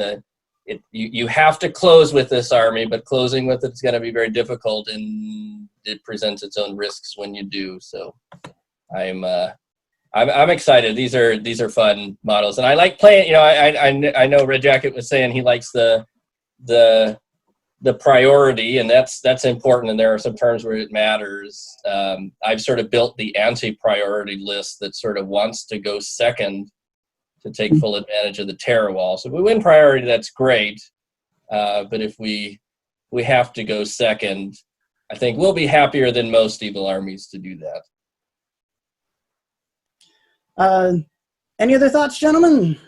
you have to close with this army, but closing with it is going to be very difficult, and it presents its own risks when you do. So I'm excited. These are fun models, and I like playing. You know, I know RedJacket was saying he likes the priority, and that's important. And there are some terms where it matters. I've sort of built the anti-priority list that sort of wants to go second to take full advantage of the terror wall. So if we win priority, that's great. But if we have to go second, I think we'll be happier than most evil armies to do that. Any other thoughts, gentlemen?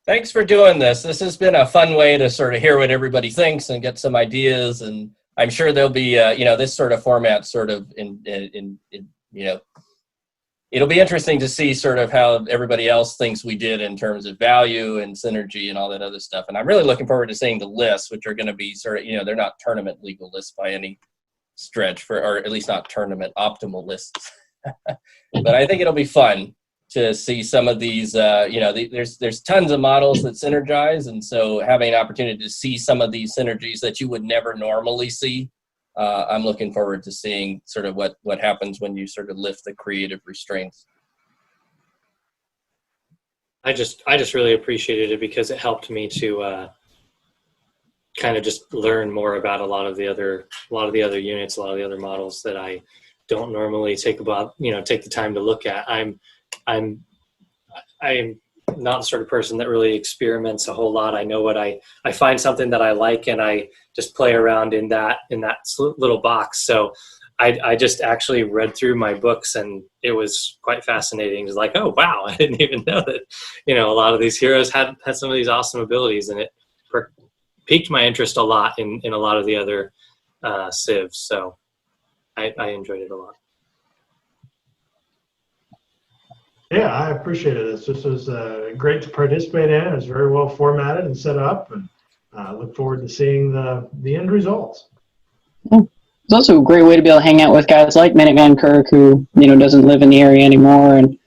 Thanks for doing this. This has been a fun way to sort of hear what everybody thinks and get some ideas. And I'm sure there'll be, this sort of format sort of it'll be interesting to see sort of how everybody else thinks we did in terms of value and synergy and all that other stuff. And I'm really looking forward to seeing the lists, which are going to be sort of, they're not tournament legal lists by any stretch, or at least not tournament optimal lists. But I think it'll be fun to see some of these, there's tons of models that synergize. And so having an opportunity to see some of these synergies that you would never normally see, I'm looking forward to seeing sort of what happens when you sort of lift the creative restraints. I just really appreciated it because it helped me to kind of just learn more about a lot of the other units, a lot of the other models that I don't normally take the time to look at. I'm not the sort of person that really experiments a whole lot. I know what I find something that I like, and I just play around in that little box. So I just actually read through my books, and it was quite fascinating. It's like, oh wow, I didn't even know that a lot of these heroes had some of these awesome abilities, and it piqued my interest a lot in a lot of the other civs. So I enjoyed it a lot. Yeah, I appreciate it. This was great to participate in. It was very well formatted and set up, and look forward to seeing the end results. It's also a great way to be able to hang out with guys like MinutemanKirk, who doesn't live in the area anymore, and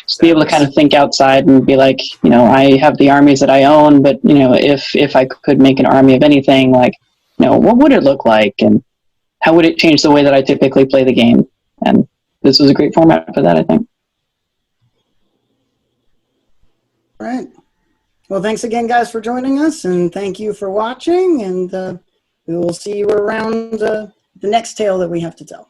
just be able to kind of think outside and be like, I have the armies that I own, but if I could make an army of anything, like, what would it look like, and how would it change the way that I typically play the game? And this was a great format for that, I think. All right. Well, thanks again, guys, for joining us, and thank you for watching, and we will see you around the next tale that we have to tell.